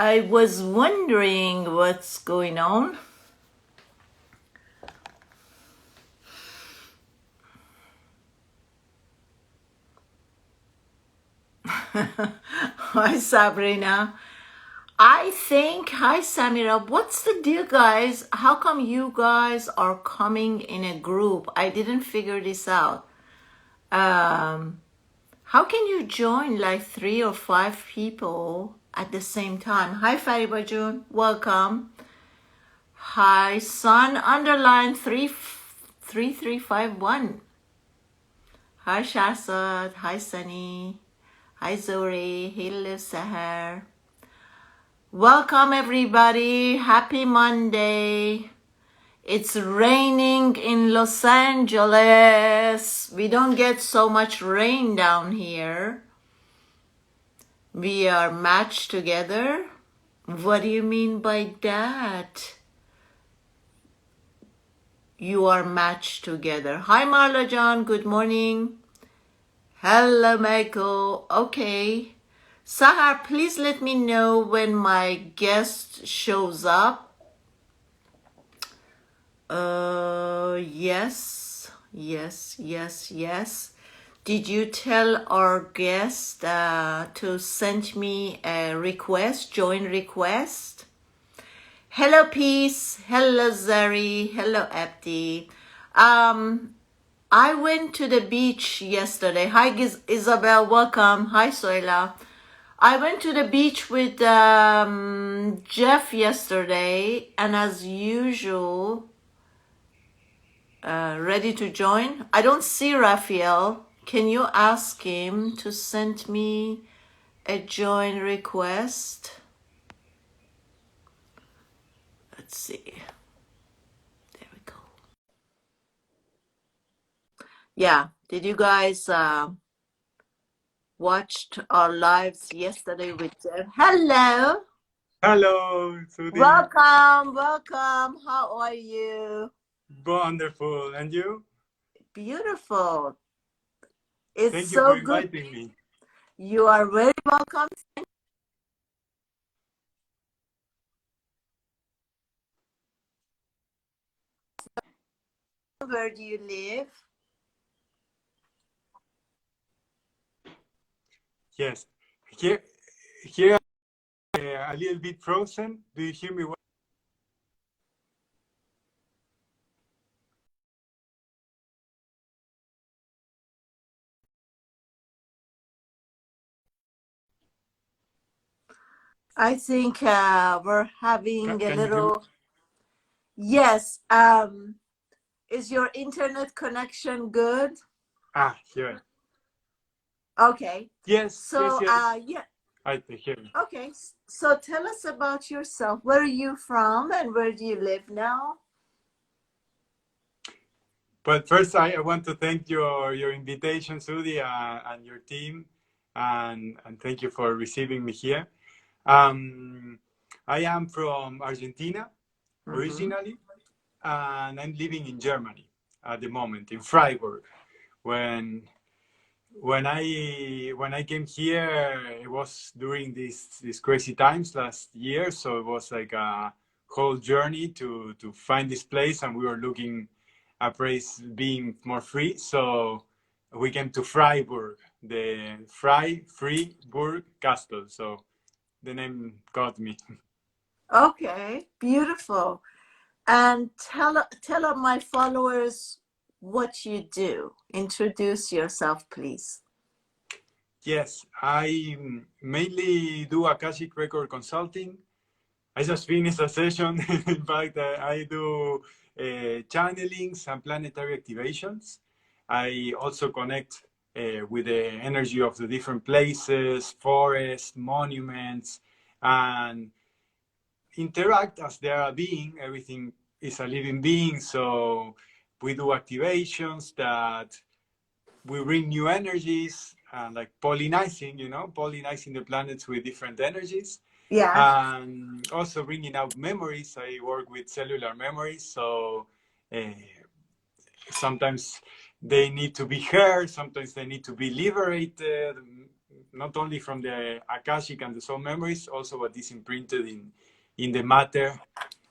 I was wondering what's going on. Hi, Sabrina. Hi, Samira. What's the deal, guys? How come you guys are coming in a group? I didn't figure this out. How can you join like 3 or 5 people at the same time? Hi, Faribajun. Welcome. Hi, Sun underline 3351. Hi, Shasad. Hi, Sunny. Hi, Zori. Hello, Sahar. Welcome, everybody. Happy Monday. It's raining in Los Angeles. We don't get so much rain down here. We are matched together. What do you mean by that? You are matched together. Hi, Marla John. Good morning. Hello, Michael. Okay. Sahar, please let me know when my guest shows up. Yes. Did you tell our guest to send me a request, join request? Hello, Peace. Hello, Zari. Hello, Abdi. I went to the beach yesterday. Hi, Isabel. Welcome. Hi, Soila. I went to the beach with Jeff yesterday, and as usual, ready to join. I don't see Raphael. Can you ask him to send me a join request? Let's see. There we go. Yeah. Did you guys watched our lives yesterday with Jeff? Hello. Hello, Sudi. Welcome. How are you? Wonderful. And you? Beautiful. It's Thank you so for good. inviting me. You are very welcome. Where do you live? Yes. Here, a little bit frozen. Do you hear me well? I think we're having a Can you hear me? little. Yes. Is your internet connection good? Here. Okay. Yes. So, yeah. I hear you. Okay. So tell us about yourself. Where are you from and where do you live now? But first, I want to thank your invitation, Sudi, and your team, and thank you for receiving me here. I am from Argentina originally, and I'm living in Germany at the moment, in Freiburg. When I came here, it was during these crazy times last year, so it was like a whole journey to find this place, and we were looking a place being more free. So we came to Freiburg, the Freiburg Castle. So the name got me. Okay. Beautiful. And tell my followers what you do. Introduce yourself, please. Yes, I mainly do Akashic Record Consulting. I just finished a session. In fact, I do channelings and planetary activations. I also connect with the energy of the different places, forests, monuments, and interact as they are a being. Everything is a living being. So we do activations that we bring new energies, like pollinizing, pollinizing the planets with different energies. Yeah. And also bringing out memories. I work with cellular memories, so sometimes they need to be heard, sometimes they need to be liberated, not only from the Akashic and the soul memories, also what is imprinted in the matter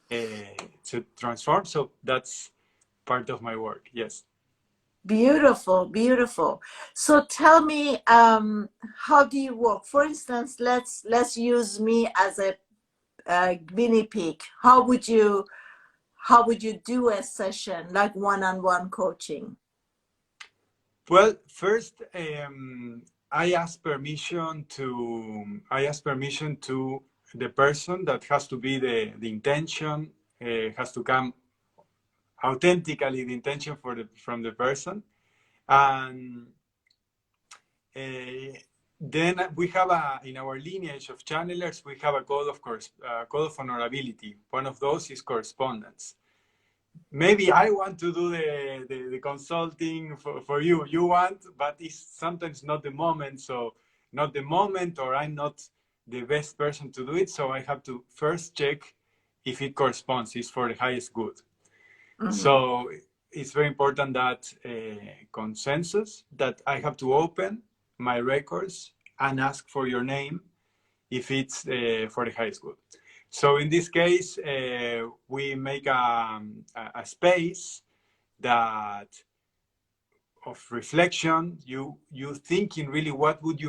to transform. So that's part of my work. Yes. Beautiful, beautiful. So tell me, how do you work? For instance, let's use me as a guinea pig. How would you do a session like one-on-one coaching? Well, first, I ask permission to the person. That has to be the intention. Has to come authentically, the intention from the person. And then we have in our lineage of channelers, we have a code of honorability. One of those is correspondence. Maybe I want to do the consulting for you. You want, but it's sometimes not the moment. So not the moment, or I'm not the best person to do it. So I have to first check if it corresponds, is for the highest good. Mm-hmm. So it's very important that consensus, that I have to open my records and ask for your name if it's for the highest good. So in this case, we make a space that of reflection. You thinking really what would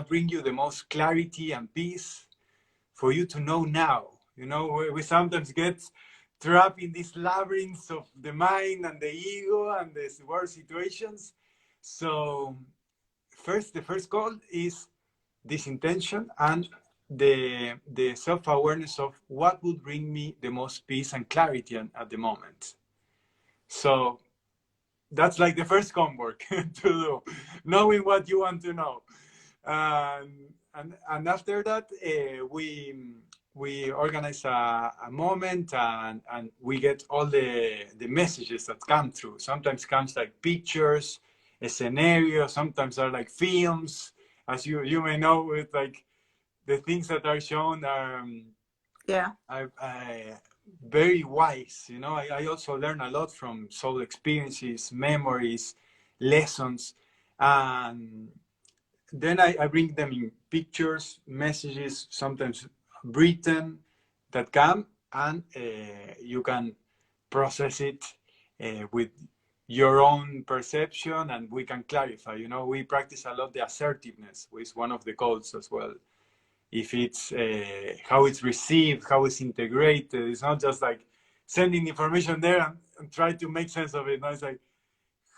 bring you the most clarity and peace for you to know now. You know, we sometimes get trapped in these labyrinths of the mind and the ego and the worst situations. So the first goal is this intention and the self-awareness of what would bring me the most peace and clarity at the moment. So that's like the first homework to do, knowing what you want to know. And after that, we organize a moment, and we get all the messages that come through. Sometimes comes like pictures, a scenario, sometimes are like films, as you may know, with like the things that are shown are very wise. You know, I also learn a lot from soul experiences, memories, lessons, and then I bring them in pictures, messages, sometimes written, that come, and you can process it with your own perception, and we can clarify. You know, we practice a lot the assertiveness, which is one of the codes as well. If it's how it's received, how it's integrated, it's not just like sending information there and try to make sense of it. No, it's like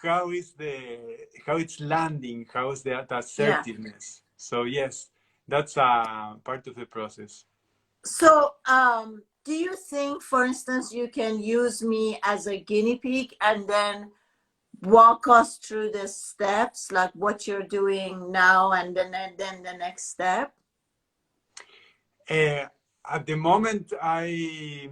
how it's landing, how is the assertiveness. Yeah. So yes, that's a part of the process. So do you think, for instance, you can use me as a guinea pig and then walk us through the steps, like what you're doing now and then the next step? At the moment, I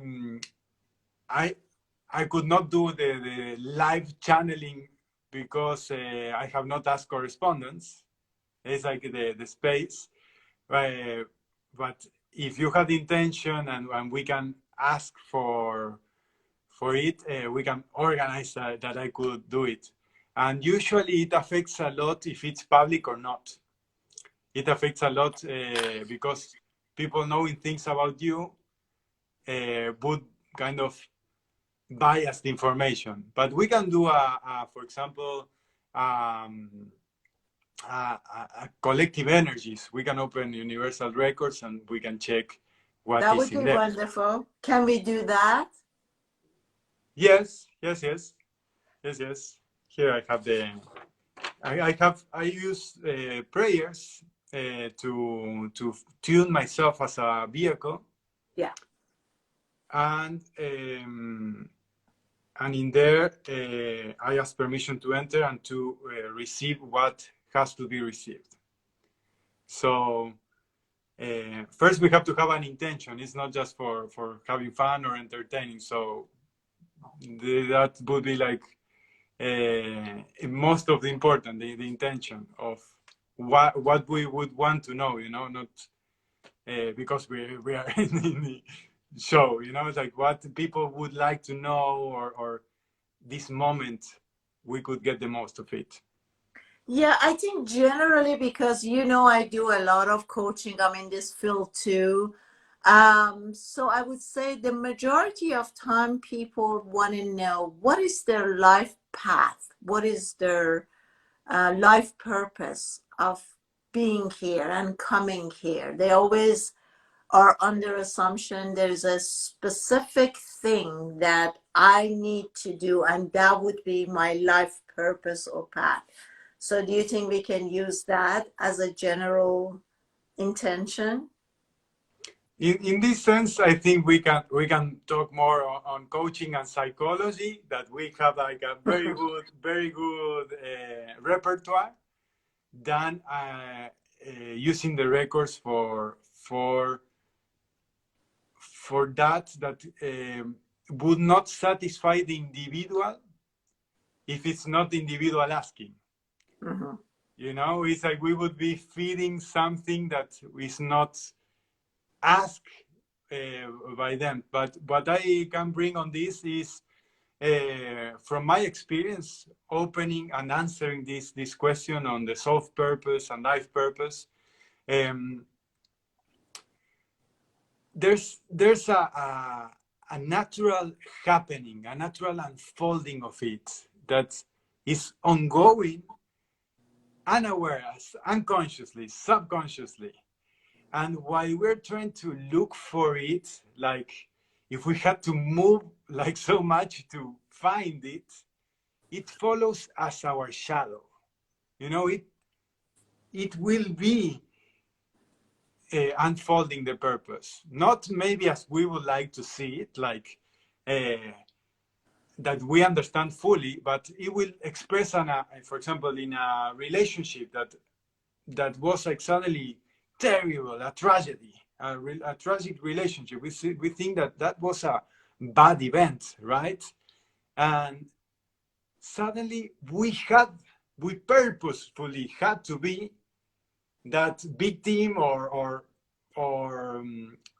could not do the live channeling because I have not asked correspondence. It's like the space. But if you have the intention and we can ask for it, we can organize that I could do it. And usually it affects a lot if it's public or not. It affects a lot because people knowing things about you would kind of biased information. But we can do for example, collective energies. We can open universal records and we can check what that is in there. That would be wonderful. Can we do that? Yes. Here I have I use prayers to tune myself as a vehicle. Yeah. And in there, I ask permission to enter and to receive what has to be received. So first we have to have an intention. It's not just for having fun or entertaining. So that would be like most of the important, the intention of what we would want to know, you know, not because we are in the show, you know, it's like what people would like to know, or this moment we could get the most of it. Yeah, I think generally because I do a lot of coaching. I'm in this field too. So I would say the majority of time people want to know what is their life path, what is their life purpose of being here and coming here. They always are under assumption there's a specific thing that I need to do, and that would be my life purpose or path. So, do you think we can use that as a general intention? In this sense, I think we can talk more on coaching and psychology. That we have like a very good repertoire than using the records for that would not satisfy the individual if it's not the individual asking. Mm-hmm. It's like we would be feeding something that is not asked by them. But what I can bring on this is, from my experience, opening and answering this question on the soul purpose and life purpose. Um, there's a natural happening, a natural unfolding of it that is ongoing, unaware, unconsciously, subconsciously. And while we're trying to look for it, like if we had to move like so much to find it, it follows as our shadow. It will be unfolding the purpose, not maybe as we would like to see it, like that we understand fully, but it will express for example, in a relationship that was like suddenly terrible, a tragedy, a tragic relationship. We think that was a bad event, right? And suddenly we purposefully had to be that victim or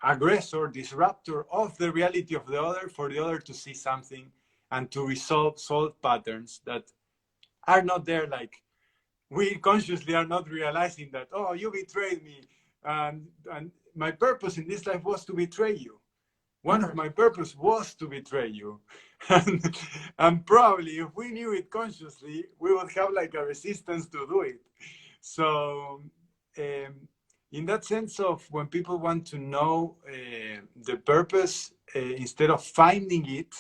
aggressor, disruptor of the reality of the other, for the other to see something and to solve patterns that are not there. Like we consciously are not realizing that, oh, you betrayed me, and my purpose in this life was to betray you. One of Mm-hmm. my purpose was to betray you. And probably if we knew it consciously, we would have like a resistance to do it. So um, in that sense of when people want to know the purpose, instead of finding it,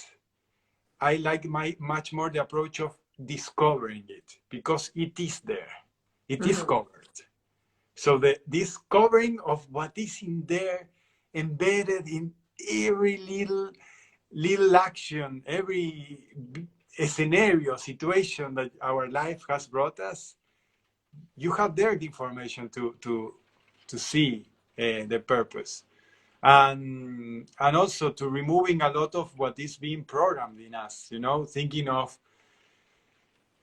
I like much more the approach of discovering it, because it is there. It is Mm-hmm. covered. So the discovering of what is in there, embedded in every little action, every scenario, situation that our life has brought us, you have there the information to see the purpose, and also to removing a lot of what is being programmed in us. Thinking of,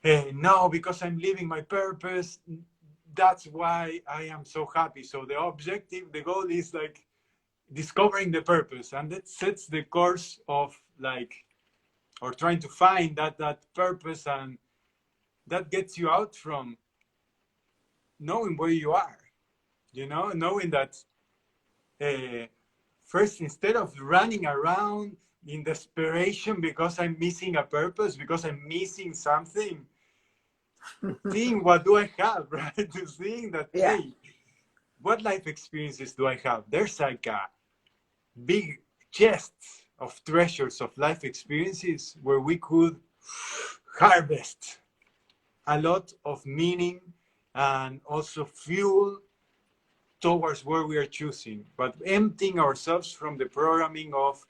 no, because I'm living my purpose, that's why I am so happy. So the objective, the goal is like discovering the purpose, and that sets the course of like, or trying to find that purpose, and that gets you out from knowing where you are. Knowing that, uh, first, instead of running around in desperation because I'm missing a purpose, because I'm missing something, seeing what do I have, right? To seeing that, Yeah. hey, what life experiences do I have? There's like a big chest of treasures of life experiences where we could harvest a lot of meaning and also fuel towards where we are choosing, but emptying ourselves from the programming of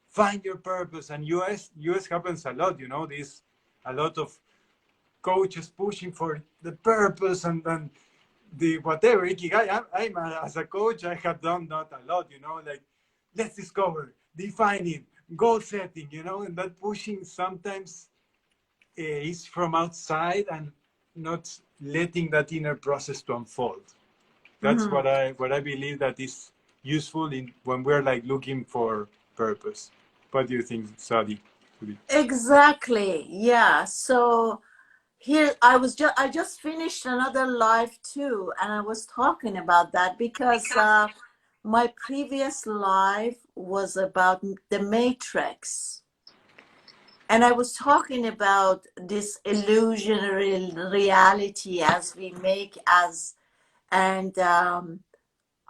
find your purpose. And us happens a lot, this, a lot of coaches pushing for the purpose and the whatever ikigai. As a coach, I have done that a lot, like let's discover, define it, goal setting, and that pushing sometimes is from outside and not letting that inner process to unfold. That's Mm-hmm. what I believe that is useful in when we're like looking for purpose. What do you think, Sadi? Exactly. Yeah. So here I just finished another live too, and I was talking about that because my previous live was about the Matrix, and I was talking about this illusionary reality as we make as and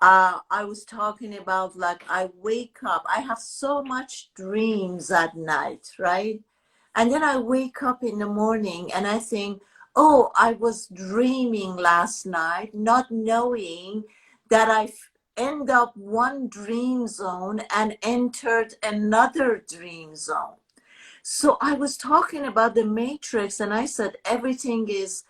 I was talking about like I wake up, I have so much dreams at night, right? And then I wake up in the morning and I think, oh, I was dreaming last night, not knowing that end up one dream zone and entered another dream zone. So I was talking about the matrix and I said everything is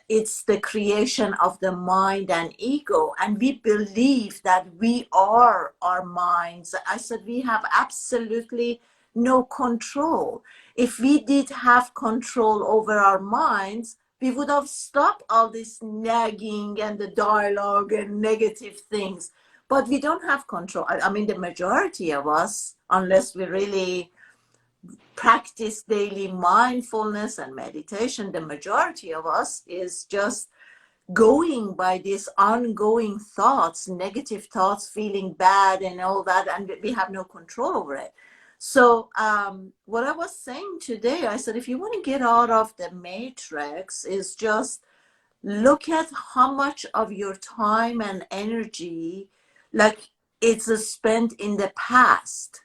it's the creation of the mind and ego, and we believe that we are our minds. I said we have absolutely no control. If we did have control over our minds, we would have stopped all this nagging and the dialogue and negative things, but we don't have control. I mean, the majority of us, unless we really practice daily mindfulness and meditation, the majority of us is just going by these ongoing thoughts, negative thoughts, feeling bad and all that, and we have no control over it. So what I was saying today, I said, if you want to get out of the matrix, is just look at how much of your time and energy, like it's spent in the past.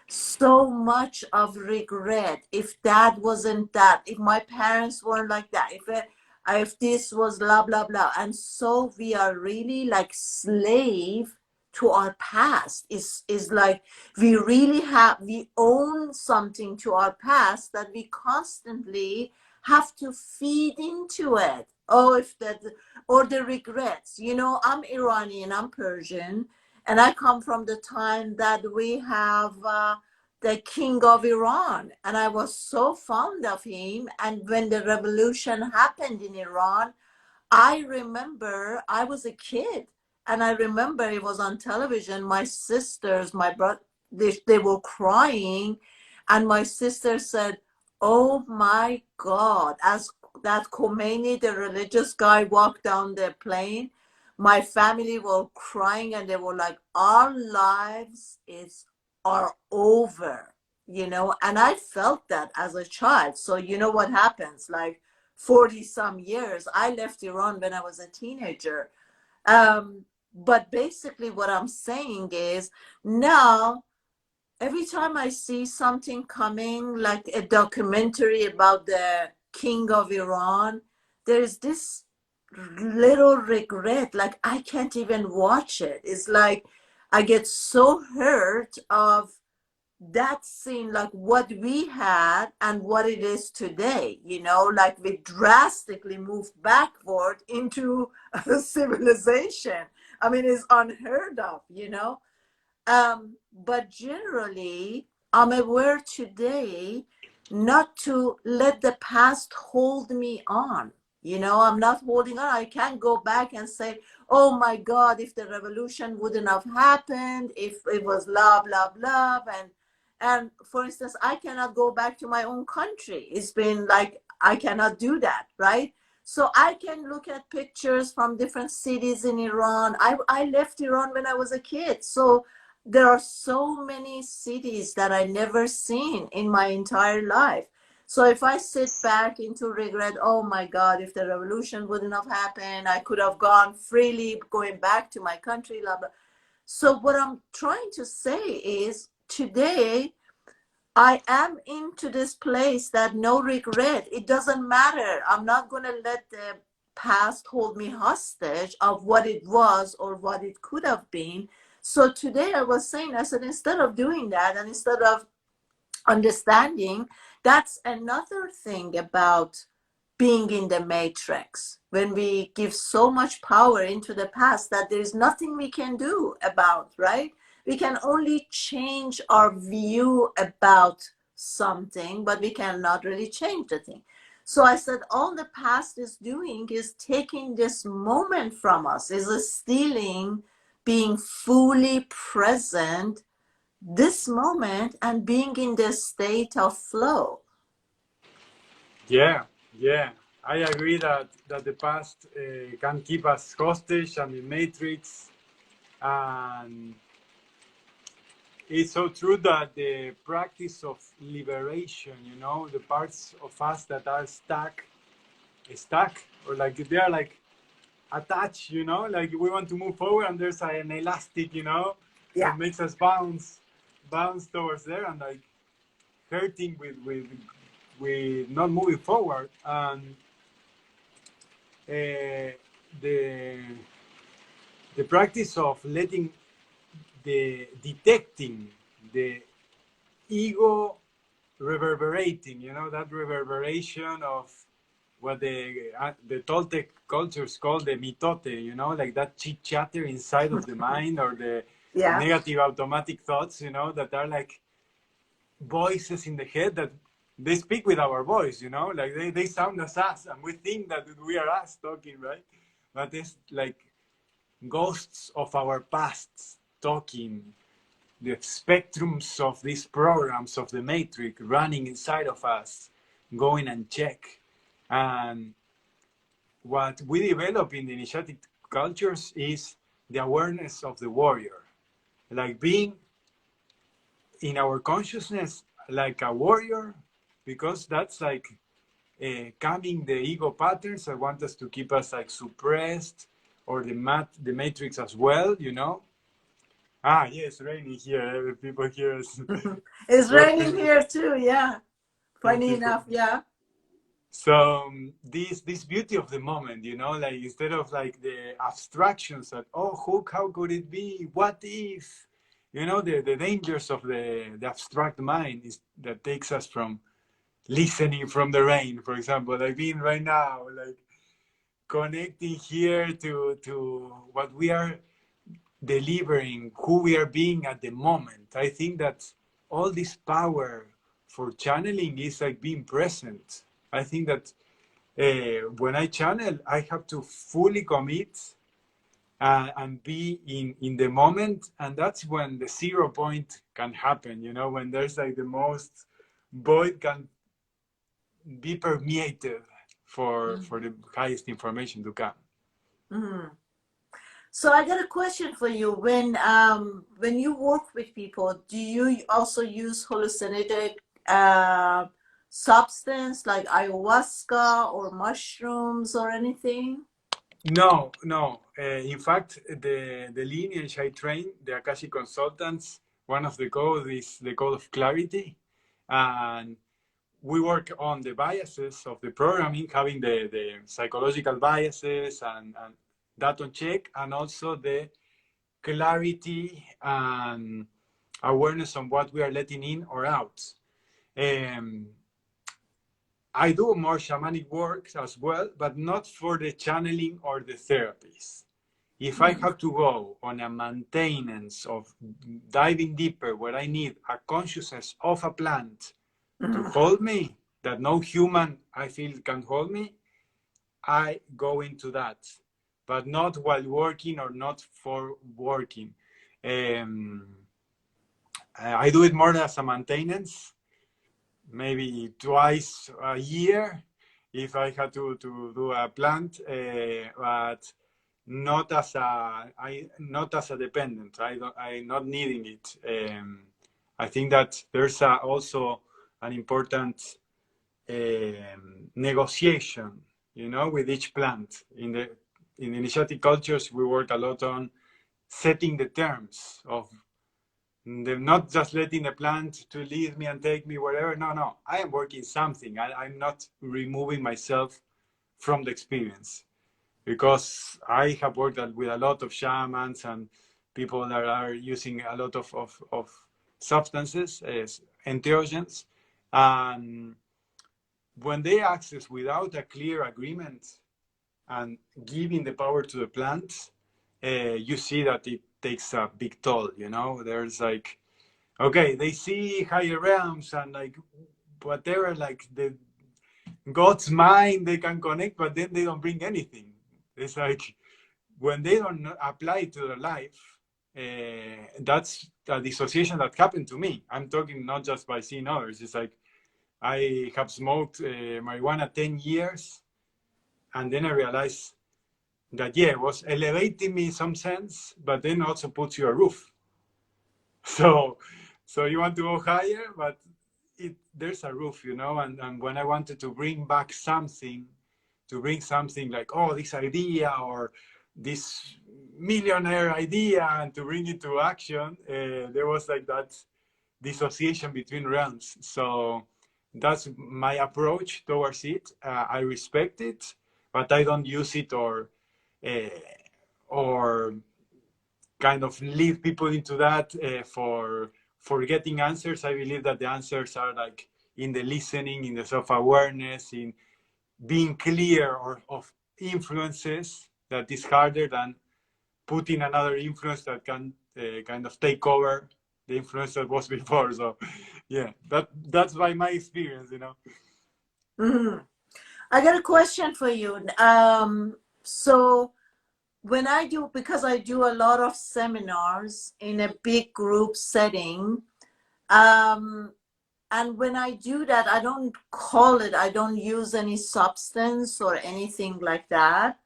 So much of regret. If that wasn't that, if my parents weren't like that, if this was blah blah blah, and so we are really like slave to our past. Is like we own something to our past that we constantly have to feed into it. Oh, if that, or the regrets. You know, I'm Iranian, I'm Persian, and I come from the time that we have the king of Iran, and I was so fond of him. And when the revolution happened in Iran, I remember I was a kid, and I remember it was on television. My sisters, my brother, they were crying, and my sister said, "Oh my God!" As that Khomeini, the religious guy, walked down the plane, my family were crying, and they were like, "Our lives are over," you know. And I felt that as a child. So you know what happens, like 40 some years. I left Iran when I was a teenager. But basically, what I'm saying is now, every time I see something coming, like a documentary about the king of Iran, there's this little regret. Like, I can't even watch it. It's like I get so hurt of that scene, like what we had and what it is today, you know, like we drastically moved backward into a civilization. I mean, it's unheard of, you know. But generally, I'm aware today not to let the past hold me on. You know, I'm not holding on. I can't go back and say, oh my God, if the revolution wouldn't have happened, if it was blah, blah, blah. And for instance, I cannot go back to my own country. It's been like, I cannot do that, right? So I can look at pictures from different cities in Iran. I left Iran when I was a kid. So there are so many cities that I never seen in my entire life. So if I sit back into regret, oh my God, if the revolution wouldn't have happened, I could have gone freely going back to my country, blah, blah. So what I'm trying to say is today I am into this place that no regret. It doesn't matter. I'm not going to let the past hold me hostage of what it was or what it could have been. So today I was saying, I said, instead of doing that and instead of understanding, that's another thing about being in the matrix, when we give so much power into the past that there's nothing we can do about, right? We can only change our view about something, but we cannot really change the thing. So I said all the past is doing is taking this moment from us, is stealing being fully present this moment and being in the state of flow. Yeah, yeah. I agree that the past can keep us hostage and the matrix, and it's so true that the practice of liberation, the parts of us that are stuck, or like they are like attached, like we want to move forward, and there's an elastic, Yeah. that makes us bounce towards there, and like hurting with not moving forward. And the the practice of detecting the ego reverberating, that reverberation of what the Toltec cultures call the mitote, like that chit chatter inside of the mind, or the Yeah. negative automatic thoughts, that are like voices in the head that they speak with our voice, like they sound as us, and we think that we are us talking, right? But it's like ghosts of our past talking, the spectrums of these programs of the matrix running inside of us, going and check. And what we develop in the initiatic cultures is the awareness of the warrior, like being in our consciousness like a warrior, because that's like calming the ego patterns that want us to keep us like suppressed, or the matrix as well, Ah, yes, raining here. People here is It's raining dropping here too. Yeah. some Funny people. enough. Yeah. So this beauty of the moment, like instead of like the abstractions that, oh, how could it be? What if? The dangers of the abstract mind is that takes us from listening from the rain, for example, like being right now, like connecting here to what we are delivering, who we are being at the moment. I think that all this power for channeling is like being present. I think that when I channel, I have to fully commit and be in the moment, and that's when the 0 point can happen. When there's like the most void can be permeated for the highest information to come. Mhm. So I got a question for you. When you work with people, do you also use hallucinogenic substance like ayahuasca or mushrooms or anything? No, no. In fact, the lineage I train, the Akashic consultants, one of the codes is the code of clarity. And we work on the biases of the programming, having the psychological biases and that on check, and also the clarity and awareness on what we are letting in or out. Um, I do more shamanic work as well, but not for the channeling or the therapies. If I have to go on a maintenance of diving deeper where I need a consciousness of a plant to Mhm. hold me, that no human I feel can hold me, I go into that, but not while working or not for working. Um, I do it more as a maintenance, maybe twice a year if I had to do a plant, but not as a dependent. I'm not needing it. I think that there's also an important negotiation, with each plant. In initiatic cultures, we work a lot on setting the terms of not just letting the plant to lead me and take me wherever. No, I am working something. I'm not removing myself from the experience, because I have worked with a lot of shamans and people that are using a lot of substances as entheogens. And when they access without a clear agreement and giving the power to the plant, you see that it takes a big toll. There's like, okay, they see higher realms and like whatever, like the God's mind they can connect, but then they don't bring anything. It's like when they don't apply it to their life, that's a dissociation that happened to me. I'm talking not just by seeing others. It's like I have smoked marijuana 10 years, And then I realized that, yeah, it was elevating me in some sense, but then also puts you a roof. So, so you want to go higher, but there's a roof, and when I wanted to bring back something, to bring something like, oh, this idea or this millionaire idea, and to bring it to action, there was like that dissociation between realms. So that's my approach towards it. I respect it, but I don't use it uh, or kind of lead people into that for getting answers. I believe that the answers are like in the listening, in the self-awareness, in being clear of influences that is harder than putting another influence that can kind of take over the influence that was before. So yeah, that's by my experience. Mhm. I got a question for you. So when I do, because I do a lot of seminars in a big group setting, um, and when I do that, I don't use any substance or anything like that.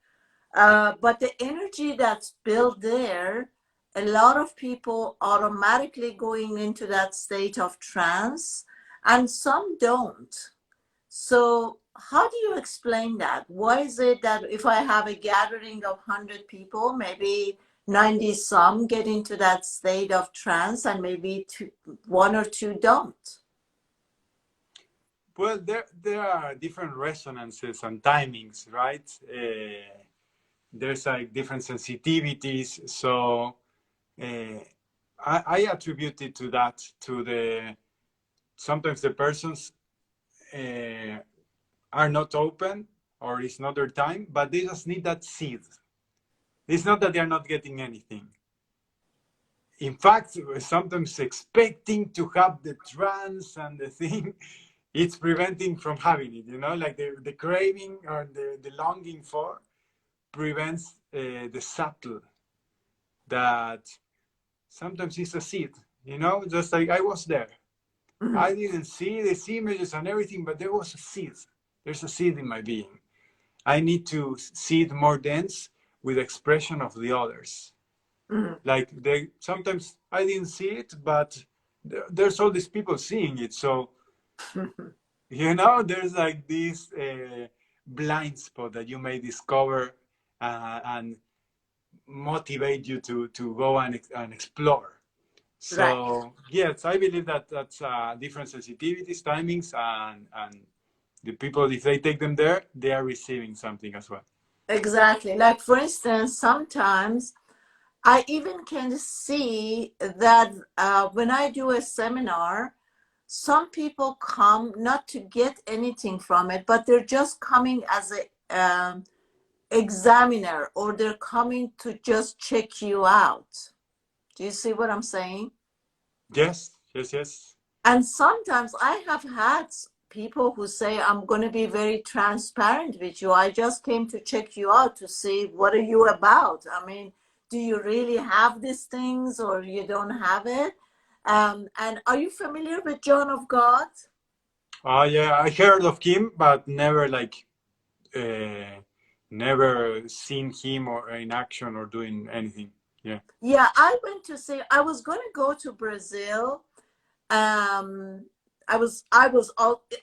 But the energy that's built there, a lot of people automatically going into that state of trance, and some don't. So how do you explain that? Why is it that if I have a gathering of 100 people, maybe 90 some get into that state of trance and maybe one or two don't? Well, there are different resonances and timings, right? There's like different sensitivities. So uh, I attribute it to that, to the sometimes the persons uh, are not open or it's not their time, but they just need that seed. It's not that they're not getting anything. In fact, sometimes expecting to have the trance and the thing, it's preventing from having it, like the craving or the longing for prevents the subtle that sometimes it's a seed, just like I was there. Mhm. I didn't see these images and everything, but there was a seed. There's a seed in my being. I need to see it more dense with expression of the others. Mhm. Like they sometimes I didn't see it, but there's all these people seeing it. So there's like this blind spot that you may discover and motivate you to go and explore. Right. So yes, I believe that that's different sensitivities, timings, and the people, if they take them there, they are receiving something as well. Exactly. Like, for instance, sometimes I even can see that when I do a seminar, some people come not to get anything from it, but they're just coming as a examiner, or they're coming to just check you out. Do you see what I'm saying? Yes, yes, yes. And sometimes I have had people who say, I'm going to be very transparent with you. I just came to check you out to see what are you about. I mean, do you really have these things or you don't have it? And are you familiar with John of God? Yeah, I heard of him, but never uh, never seen him or in action or doing anything. Yeah. Yeah, I went to see, I was going to go to Brazil. um I was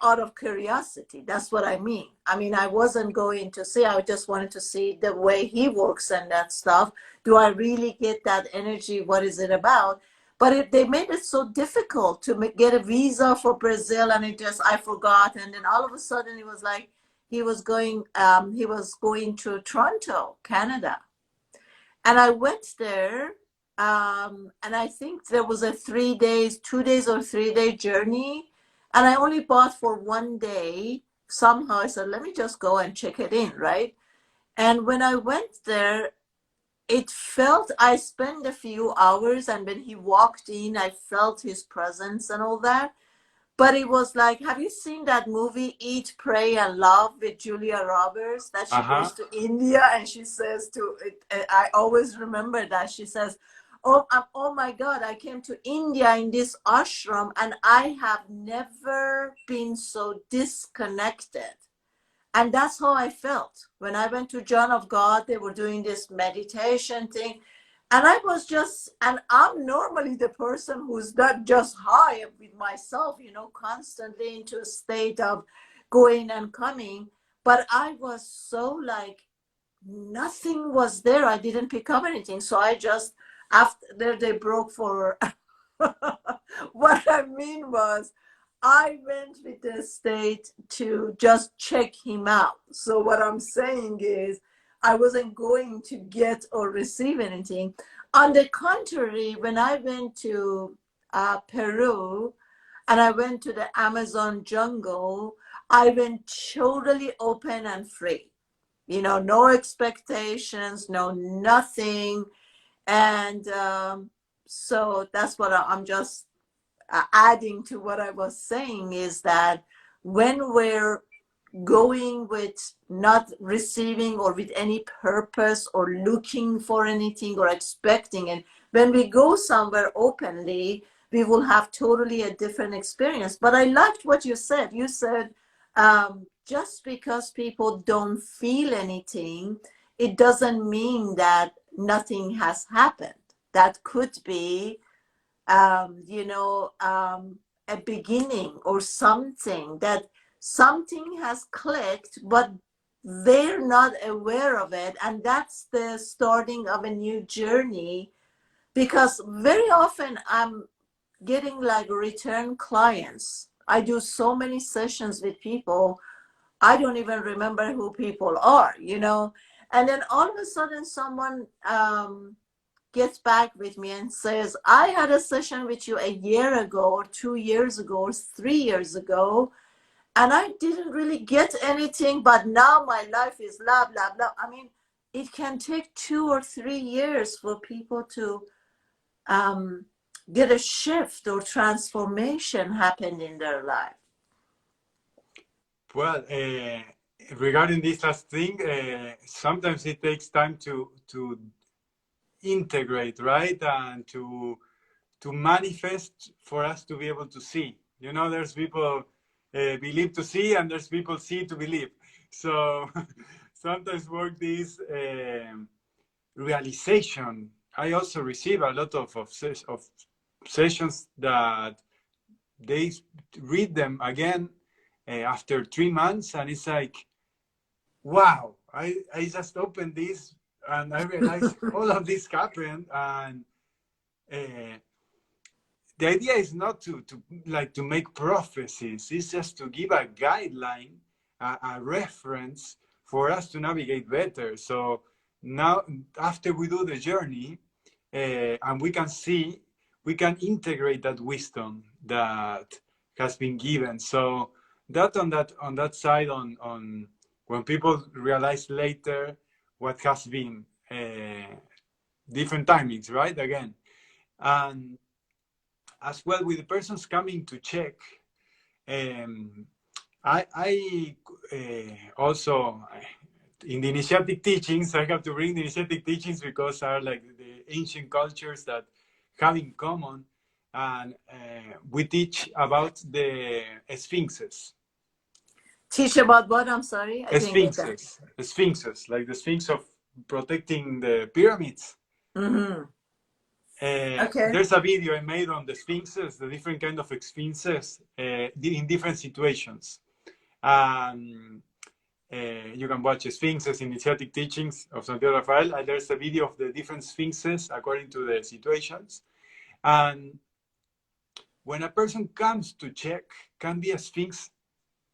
out of curiosity. That's what I mean, I wasn't going to see, I just wanted to see the way he works and that stuff. Do I really get that energy? What is it about? But they made it so difficult to get a visa for Brazil, and it just, I forgot. And then all of a sudden it was like he was going to Toronto, Canada. And I went there, and I think there was a 3 days, 2 days or 3 day journey, and I only bought for one day. Somehow I said, let me just go and check it in, right? And when I went there, it felt, I spent a few hours, and when he walked in, I felt his presence and all that. But it was like, have you seen that movie Eat, Pray, and Love with Julia Roberts? That she Uh-huh. goes to India and she says to it, I always remember that. She says, oh my God, I came to India in this ashram and I have never been so disconnected. And that's how I felt. When I went to John of God, they were doing this meditation thing. And I was just, and I'm normally the person who's not just high with myself, constantly into a state of going and coming. But I was so like, nothing was there. I didn't pick up anything. So I just, after they broke for, what I mean was, I went with the state to just check him out. So what I'm saying is, I wasn't going to get or receive anything. On the contrary, when I went to Peru and I went to the Amazon jungle, I went totally open and free. No expectations, no nothing. And so that's what I'm just adding to what I was saying, is that when we're going with not receiving or with any purpose or looking for anything or expecting it, when we go somewhere openly, we will have totally a different experience. But I liked what you said. You said just because people don't feel anything, it doesn't mean that nothing has happened. That could be a beginning or something, that something has clicked, but they're not aware of it. And that's the starting of a new journey, because very often I'm getting like return clients. I do so many sessions with people. I don't even remember who people are. And then all of a sudden someone gets back with me and says, I had a session with you a year ago or 2 years ago or 3 years ago, and I didn't really get anything, but now my life is blah, blah, blah. I mean, it can take 2 or 3 years for people to get a shift or transformation happen in their life. Well, regarding this last thing, sometimes it takes time to integrate, right, and to manifest for us to be able to see. There's people believe to see, and there's people see to believe. So sometimes work this realization. I also receive a lot of sessions that they read them again after 3 months, and it's like, wow, I just opened this and I realized all of this happened. And the idea is not to make prophecies. It's just to give a guideline, a reference for us to navigate better. So now, after we do the journey, and we can integrate that wisdom that has been given. So that on that side, on when people realize later what has been different timings, right? Again, and as well with the persons coming to check, I also in the initiatic teachings, I have to bring the initiatic teachings because are like the ancient cultures that have in common, and we teach about the sphinxes. Teach about what? I'm sorry, I didn't get that. Sphinxes, like the sphinx of protecting the pyramids. Mm-hmm. Okay. There's a video I made on the sphinxes, the different kind of sphinxes in different situations. You can watch Sphinxes, Initiatic Teachings of Santiago Rafael, and there's a video of the different sphinxes according to the situations. And when a person comes to check, can be a sphinx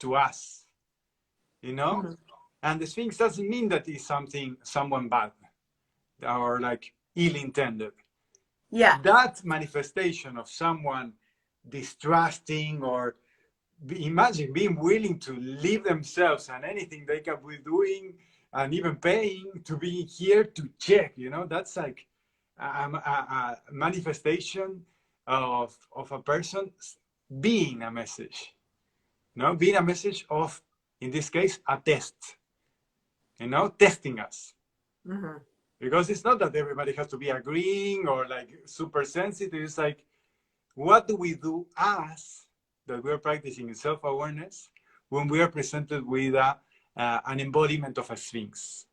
to us, Mm-hmm. And the sphinx doesn't mean that it's someone bad or like ill-intended. Yeah. That manifestation of someone distrusting, or imagine being willing to leave themselves and anything they can be doing and even paying to be here to check, that's like a manifestation of a person being a message, being a message of, in this case, a test, testing us. Mm-hmm. Because it's not that everybody has to be agreeing or like super sensitive. It's like, what do we do as that we're practicing self-awareness when we are presented with a an embodiment of a sphinx.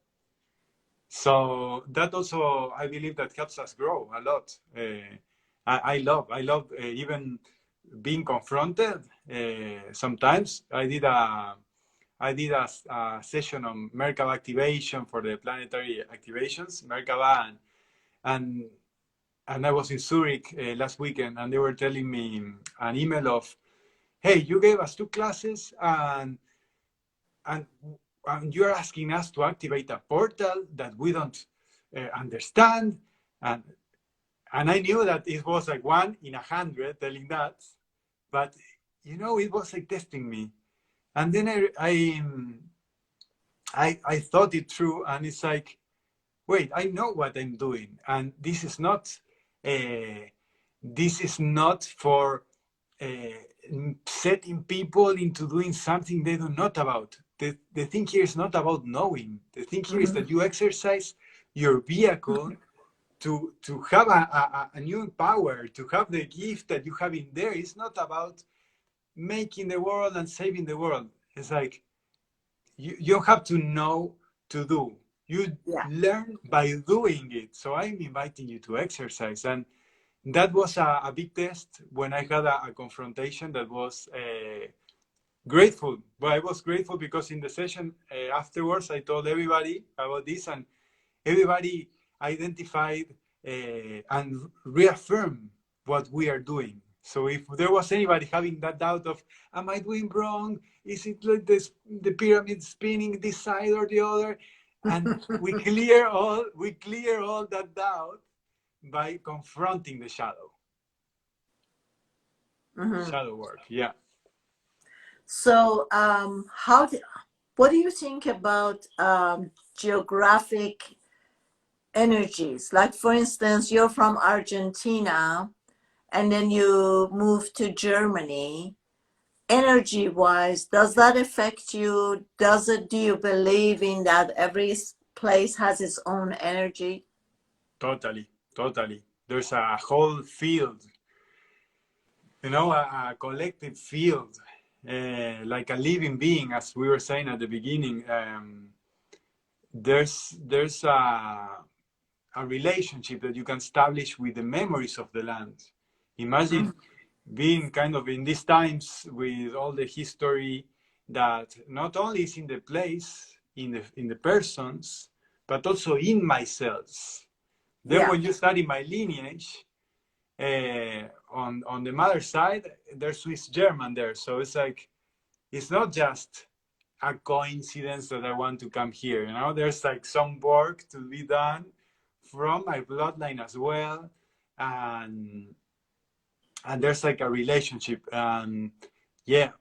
So that also, I believe, that helps us grow a lot. I love even being confronted. Sometimes I did a session on Merkaba activation for the planetary activations, Merkaba, and and I was in Zurich last weekend, and they were telling me an email of, "Hey, you gave us 2 classes, and and you're asking us to activate a portal that we don't understand." And I knew that it was like 1 in 100 telling that, but it was like testing me. And then I thought it through, and it's like, wait, I know what I'm doing, and uh, this is not for setting people into doing something they don't know about. The thing here is not about knowing. The thing here is that you exercise your vehicle to have a new power, to have the gift that you have in there. It's not about making the world and saving the world. It's like you have to know to do. You Yeah. learn by doing it. So I'm inviting you to exercise. And that was a big test when I had a confrontation that was grateful. But I was grateful because in the session afterwards, I told everybody about this, and everybody identified and reaffirmed what we are doing. So if there was anybody having that doubt of, am I doing wrong? Is it like this, the pyramid spinning this side or the other? And we clear all that doubt by confronting the shadow. Shadow work, yeah. So, what do you think about geographic energies? Like, for instance, you're from Argentina and then you move to Germany. Energy wise, does that affect you? Do you believe in that every place has its own energy? Totally, totally. There's a whole field, a collective field, like a living being, as we were saying at the beginning. There's a relationship that you can establish with the memories of the land. Imagine being kind of in these times with all the history that not only is in the place, in the persons, but also in my cells. Then Yeah. when you study my lineage, on the mother side, there's Swiss German there. So it's like, it's not just a coincidence that I want to come here. There's like some work to be done from my bloodline as well. And there's like a relationship. Yeah,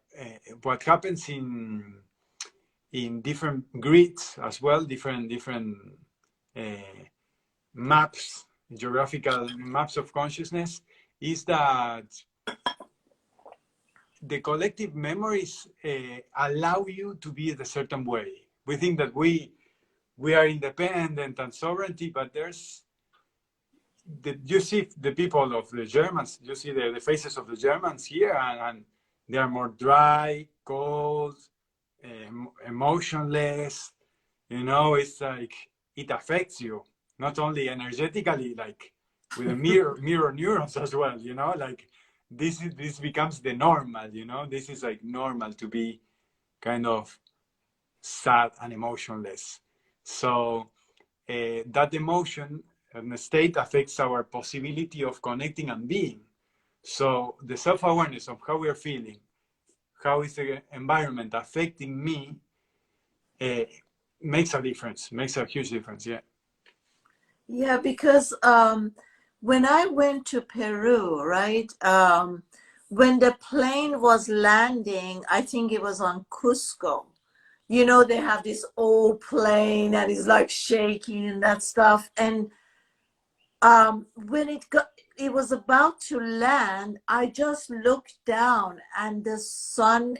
what happens in different grids as well, different uh, maps, geographical maps of consciousness, is that the collective memories allow you to be a certain way. We think that we are independent and sovereignty, but you see the people of the Germans, you see the faces of the Germans here, and they are more dry, cold, emotionless. It's like it affects you, not only energetically, like with the mirror neurons as well. Like this becomes the normal. This is like normal to be kind of sad and emotionless. So that emotion and the state affects our possibility of connecting and being. So the self-awareness of how we are feeling, how is the environment affecting me, makes a difference, makes a huge difference. Yeah. Yeah, because when I went to Peru, right, when the plane was landing, I think it was on Cusco. They have this old plane and it's like shaking and that stuff. And when it was about to land, I just looked down and the sun,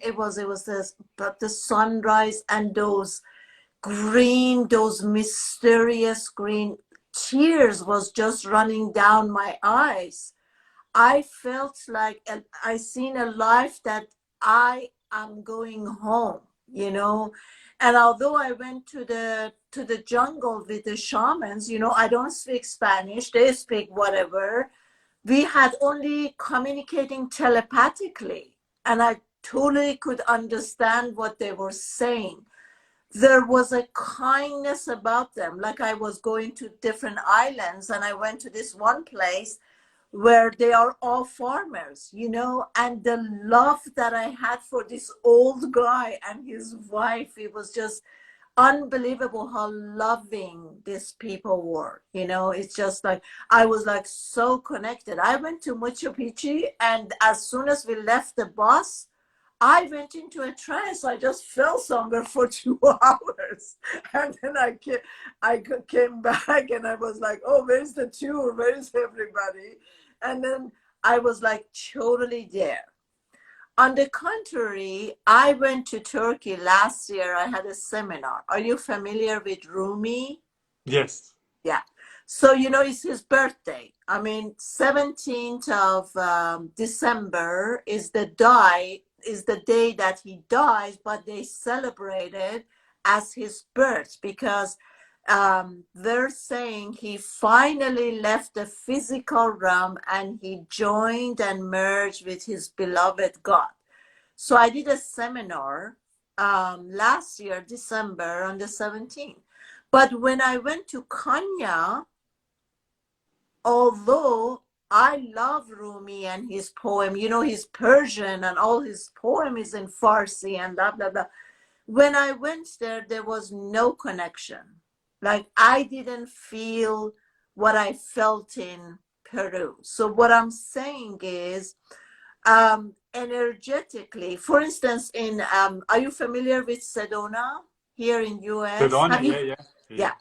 but the sunrise and those mysterious green tears was just running down my eyes. I felt like I seen a life that I am going home. you know. And although I went to the jungle with the shamans, you know, I don't speak Spanish, they speak whatever. We had only communicating telepathically, and I totally could understand what they were saying. There was a kindness about them. Like I was going to different islands, and I went to this one place where they are all farmers, you know, and the love that I had for this old guy and his wife, it was just unbelievable how loving these people were. You know, it's just like I was like so connected. I went to Machu Picchu, and as soon as we left the bus, I went into a trance. I just fell somewhere for 2 hours, and then I came back, and I was like, "Oh, where's the tour? Where's everybody?" And then I was like totally there. On the contrary, I went to Turkey last year. I had a seminar. Are you familiar with Rumi? Yes, Yeah. So, you know, it's his birthday. I mean, 17th of December is the day that he dies, but they celebrate it as his birth because they're saying he finally left the physical realm and he joined and merged with his beloved God. So I did a seminar last year, December on the 17th. But when I went to Kenya, although I love Rumi and his poem, you know, he's Persian and all his poem is in Farsi and blah, blah, blah. When I went there, there was no connection. Like I didn't feel what I felt in Peru. So what I'm saying is, energetically, for instance, in are you familiar with Sedona here in US? Sedona, Have you? yeah, yeah, yeah. Yeah.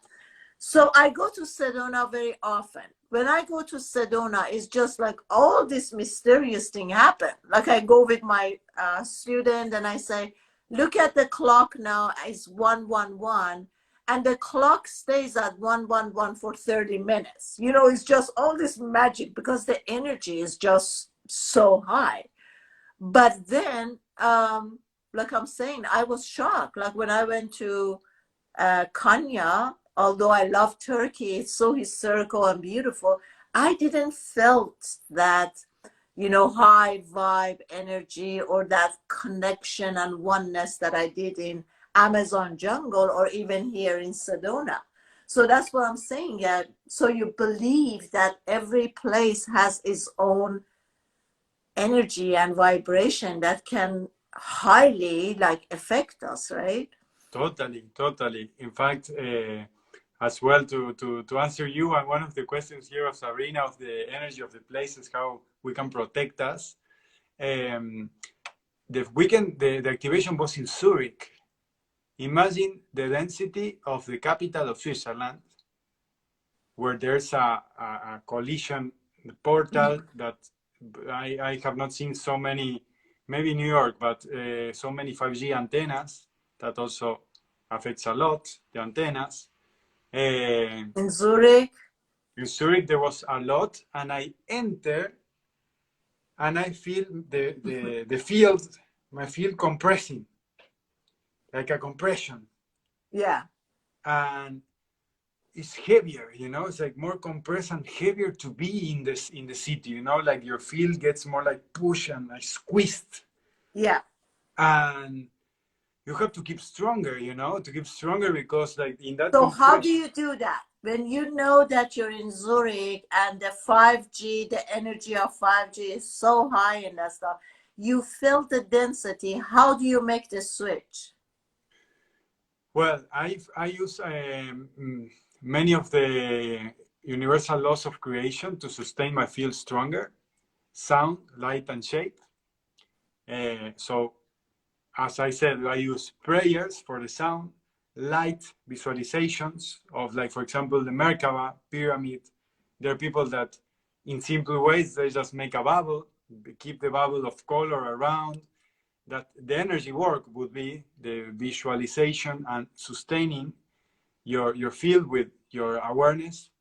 So I go to Sedona very often. When I go to Sedona, it's just like all this mysterious thing happen. Like I go with my student and I say, look at the clock now, it's 111. And the clock stays at 111 for 30 minutes. You know, it's just all this magic because the energy is just so high. But then, like I'm saying, I was shocked. Like when I went to Kenya, although I love Turkey, it's so historical and beautiful, I didn't felt that, you know, high vibe energy or that connection and oneness that I did in Amazon jungle or even here in Sedona. So that's what I'm saying. Yeah. So you believe that every place has its own energy and vibration that can highly like affect us, right? Totally, totally. In fact, as well to answer you and one of the questions here of Sabrina of the energy of the places, how we can protect us. Um, the weekend, the activation was in Zurich. Imagine the density of the capital of Switzerland, where there's a collision portal that I have not seen so many, maybe New York, but so many 5G antennas that also affects a lot the antennas. In Zurich. In Zurich, there was a lot, and I enter and I feel the field, my field compressing, like a compression. Yeah. And it's heavier, you know, it's like more compressed and heavier to be in this in the city, you know, like your field gets more like pushed and like squeezed. Yeah. And you have to keep stronger, you know, to keep stronger because like in that So how do compression. you do that? When you know that you're in Zurich and the 5G, the energy of 5G is so high and that stuff, you feel the density. How do you make the switch? Well, I use many of the universal laws of creation to sustain my field stronger: sound, light, and shape. So, as I said, I use prayers for the sound, light visualizations of, like, for example, the Merkaba pyramid. There are people that, in simple ways, they just make a bubble, keep the bubble of color around. That the energy work would be the visualization and sustaining your field with your awareness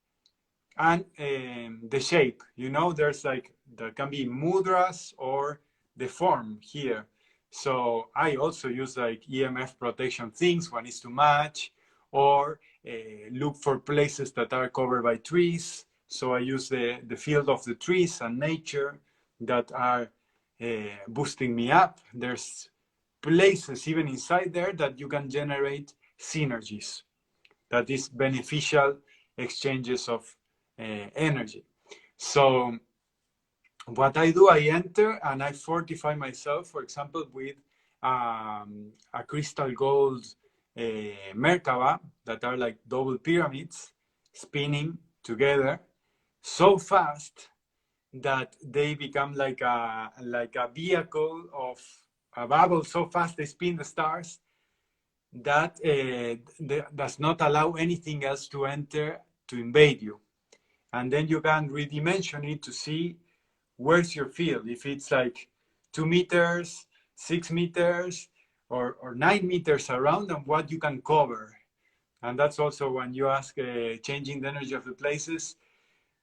and the shape. You know, there's like there can be mudras or the form here. So I also use like EMF protection things when it's too much, or look for places that are covered by trees. So I use the field of the trees and nature that are boosting me up. There's places even inside there that you can generate synergies, that is beneficial exchanges of energy. So what I do, I enter and I fortify myself, for example, with a crystal gold Merkaba that are like double pyramids spinning together so fast that they become like a vehicle of a bubble so fast they spin the stars that does not allow anything else to enter to invade you. And then you can redimension it to see where's your field. If it's like 2 meters, 6 meters, or 9 meters around, and what you can cover. And that's also when you ask changing the energy of the places,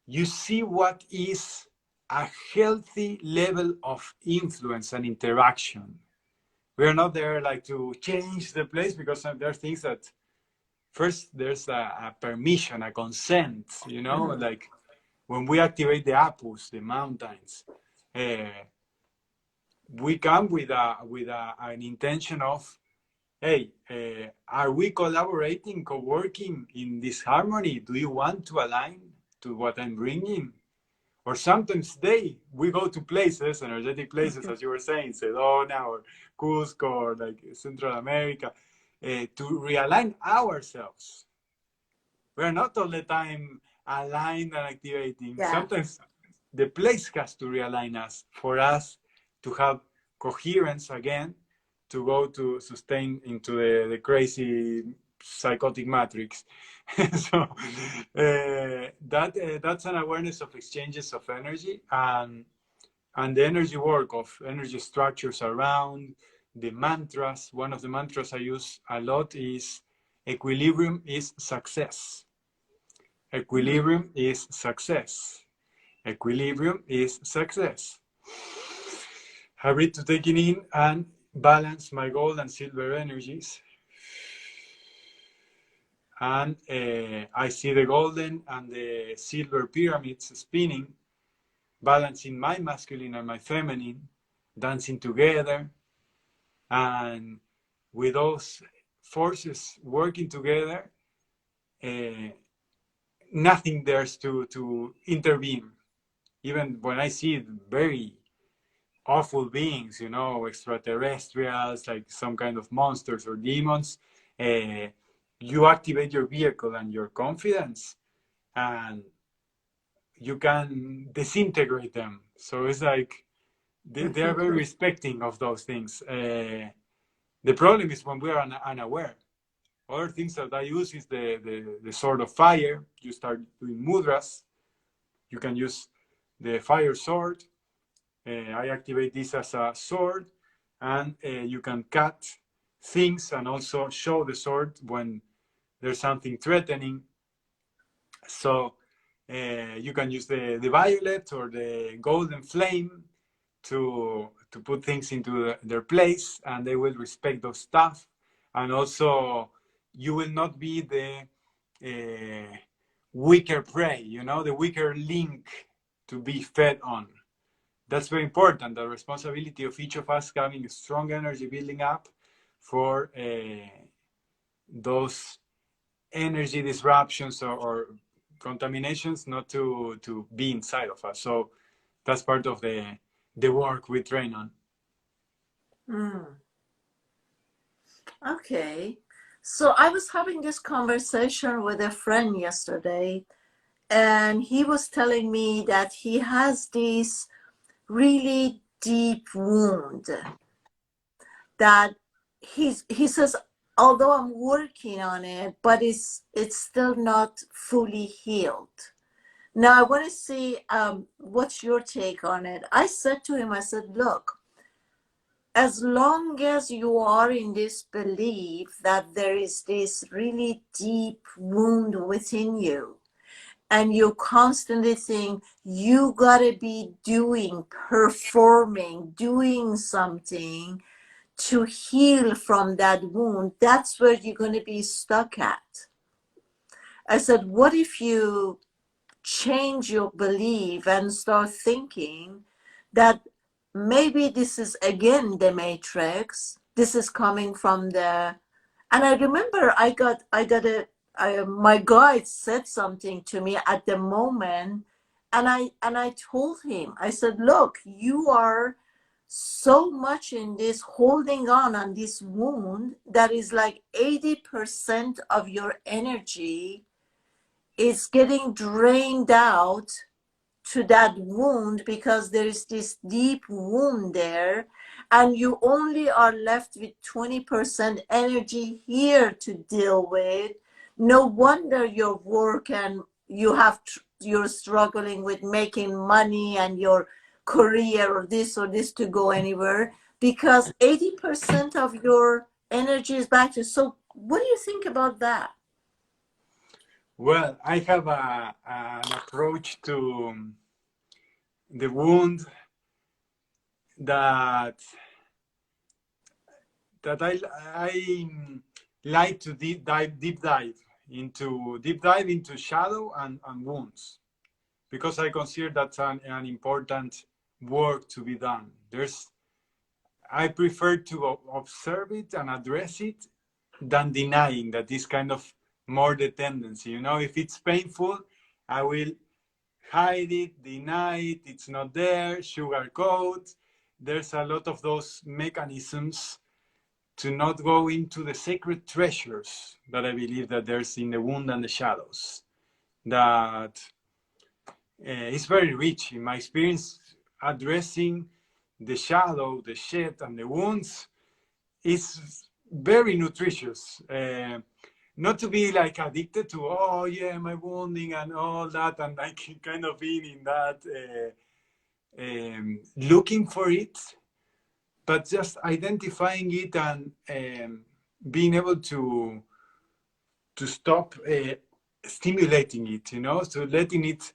you see what is a healthy level of influence and interaction. We're not there like to change the place, because there are things that first there's a permission, a consent, like when we activate the apus, the mountains, we come with an intention of, hey, are we collaborating, co-working in this harmony? Do you want to align to what I'm bringing? Or sometimes we go to places, energetic places, as you were saying, Sedona or Cusco or like Central America, to realign ourselves. We're not all the time aligned and activating. Yeah. Sometimes the place has to realign us for us to have coherence again, to go to sustain into the crazy psychotic matrix. So that's an awareness of exchanges of energy, and the energy work of energy structures around the mantras. One of the mantras I use a lot is equilibrium is success. Equilibrium is success. Equilibrium is success. I breathe to taking in and balance my gold and silver energies. And I see the golden and the silver pyramids spinning, balancing my masculine and my feminine, dancing together. And with those forces working together, nothing there's to intervene. Even when I see very awful beings, extraterrestrials, like some kind of monsters or demons, you activate your vehicle and your confidence, and you can disintegrate them. So it's like they are very respecting of those things. The problem is when we are unaware. Other things that I use is the sword of fire. You start doing mudras. You can use the fire sword. I activate this as a sword, and you can cut things and also show the sword when there's something threatening. So you can use the violet or the golden flame to put things into their place, and they will respect those stuff. And also, you will not be the weaker prey, the weaker link to be fed on. That's very important. The responsibility of each of us having a strong energy building up for those energy disruptions or contaminations not to be inside of us. So that's part of the work we train on. Okay. So I was having this conversation with a friend yesterday, and he was telling me that he has this really deep wound that he says, although I'm working on it, but it's still not fully healed. Now I want to see what's your take on it. I said to him, I said, look, as long as you are in this belief that there is this really deep wound within you, and you constantly think you gotta be doing, performing, doing something to heal from that wound, that's where you're going to be stuck at. I said, what if you change your belief and start thinking that maybe this is again the matrix, this is coming from the, and I remember my guide said something to me at the moment, and I told him, I said, look, you are so much in this holding on this wound that is like 80% of your energy is getting drained out to that wound, because there is this deep wound there, and you only are left with 20% energy here to deal with. No wonder your work, and you're struggling with making money and your career or this to go anywhere, because 80% of your energy is back to. So what do you think about that? Well, I have an approach to the wound that I like to deep dive into shadow and wounds, because I consider that's an important work to be done. I prefer to observe it and address it than denying that this kind of more the tendency. You know, if it's painful, I will hide it, deny it, it's not there, sugarcoat. There's a lot of those mechanisms to not go into the sacred treasures that I believe that there's in the wound and the shadows. That is very rich. In my experience, addressing the shadow, the shit, and the wounds is very nutritious. Not to be like addicted to, oh yeah, my wounding and all that, and like kind of being in that, looking for it, but just identifying it and being able to stop stimulating it, you know, so letting it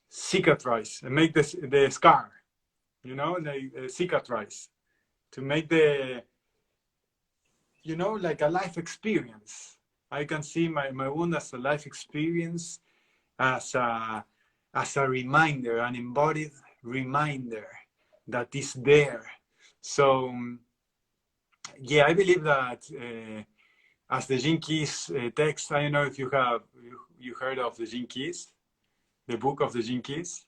cicatrize and make the scar, you know, like cicatrize, to make the, you know, like a life experience. I can see my wound as a life experience, as a reminder, an embodied reminder that is there. So yeah, I believe that as the Gene Keys text, I don't know if you heard of the Gene Keys, the book of the Gene Keys.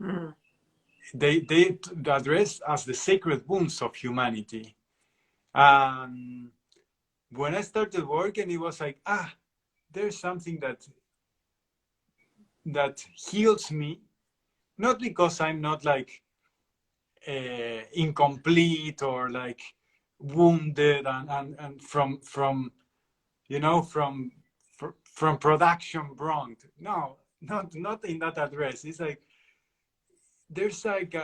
Mm. They address as the sacred wounds of humanity. When I started working, it was like, there's something that heals me, not because I'm not like incomplete or like wounded and from you know from production bronc. No, not in that address. It's like there's like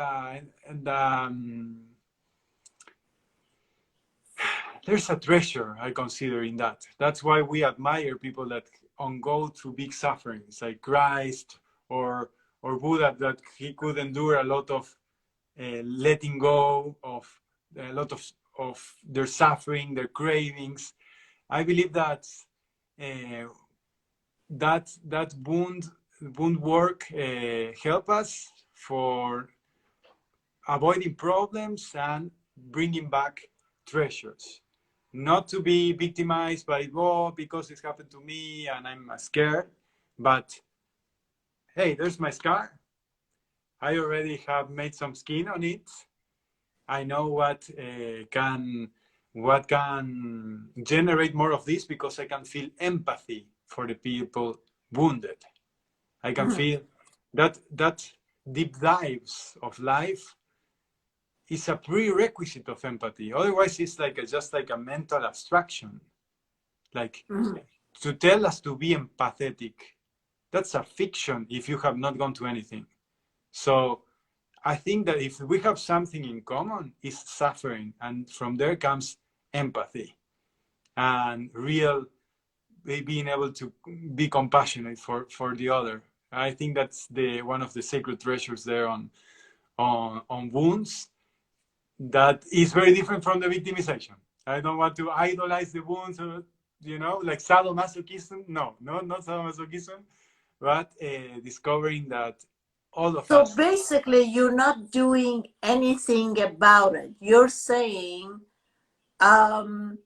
there's a treasure, I consider, in that. That's why we admire people that go through big sufferings, like Christ or Buddha, that he could endure a lot of letting go of a lot of their suffering, their cravings. I believe that that wound work help us for avoiding problems and bringing back treasures. Not to be victimized by, because this happened to me and I'm scared, but hey, there's my scar. I already have made some skin on it. I know what can generate more of this, because I can feel empathy for the people wounded. I can feel that deep dives of life is a prerequisite of empathy. Otherwise, it's like just like a mental abstraction. Like to tell us to be empathetic, that's a fiction if you have not gone to anything. So I think that if we have something in common, it's suffering, and from there comes empathy and real being able to be compassionate for the other. I think that's one of the sacred treasures there on wounds. that is very different from the victimization. I don't want to idolize the wounds or, like sadomasochism. No, not sadomasochism, but discovering that all of So us. basically, you're not doing anything about it. You're saying, um,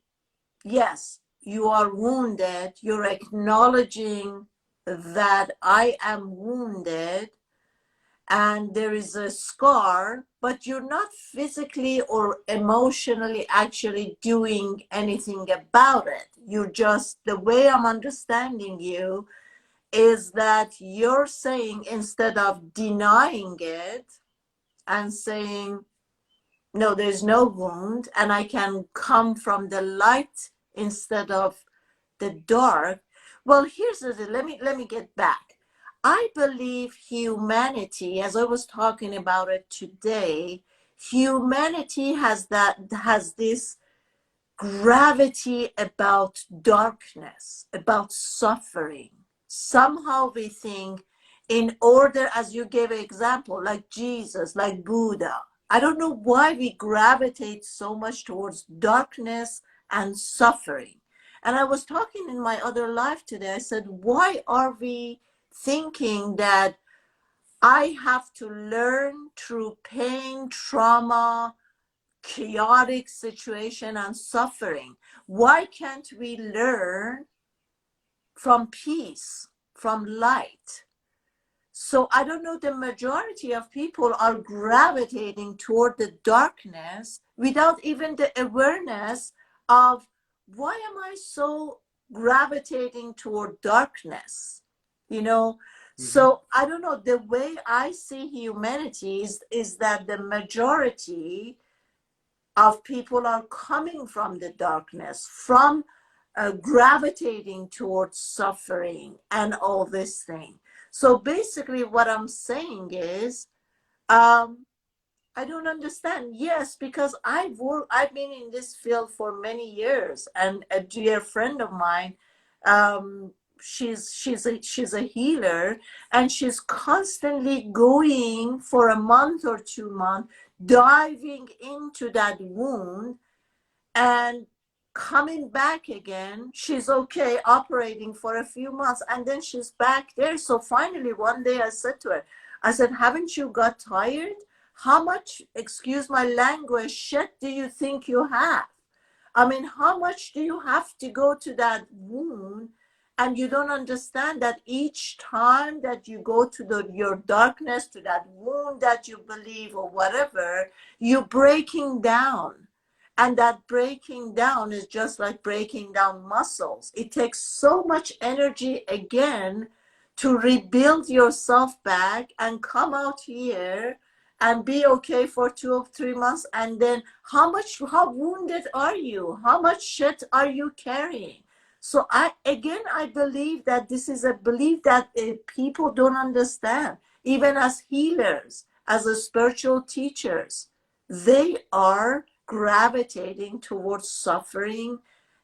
yes, you are wounded. You're acknowledging that I am wounded and there is a scar, but you're not physically or emotionally actually doing anything about it. You're just, the way I'm understanding you is that you're saying, instead of denying it and saying, no, there's no wound and I can come from the light instead of the dark. Well, here's the thing. Let me get back. I believe humanity, as I was talking about it today, humanity has this gravity about darkness, about suffering. Somehow we think, in order, as you gave an example, like Jesus, like Buddha, I don't know why we gravitate so much towards darkness and suffering. And I was talking in my other life today, I said, why are we thinking that I have to learn through pain, trauma, chaotic situation and suffering? Why can't we learn from peace, from light? So I don't know, the majority of people are gravitating toward the darkness without even the awareness of, why am I so gravitating toward darkness? You know, Mm-hmm. so I don't know, the way I see humanity is that the majority of people are coming from the darkness, from gravitating towards suffering and all this thing. So basically, what I'm saying is, um, I don't understand. Yes, because I've been in this field for many years, and a dear friend of mine, she's a healer, and she's constantly going for a month or 2 months, diving into that wound and coming back again. She's okay operating for a few months and then she's back there. So finally one day I said to her, I said, haven't you got tired? How much, excuse my language, shit do you think you have? I mean, how much do you have to go to that wound? And you don't understand that each time that you go to your darkness, to that wound that you believe or whatever, you're breaking down. And that breaking down is just like breaking down muscles. It takes so much energy again to rebuild yourself back and come out here and be okay for 2 or 3 months. And then how wounded are you? How much shit are you carrying? So I believe that this is a belief that people don't understand. Even as healers, as a spiritual teachers, they are gravitating towards suffering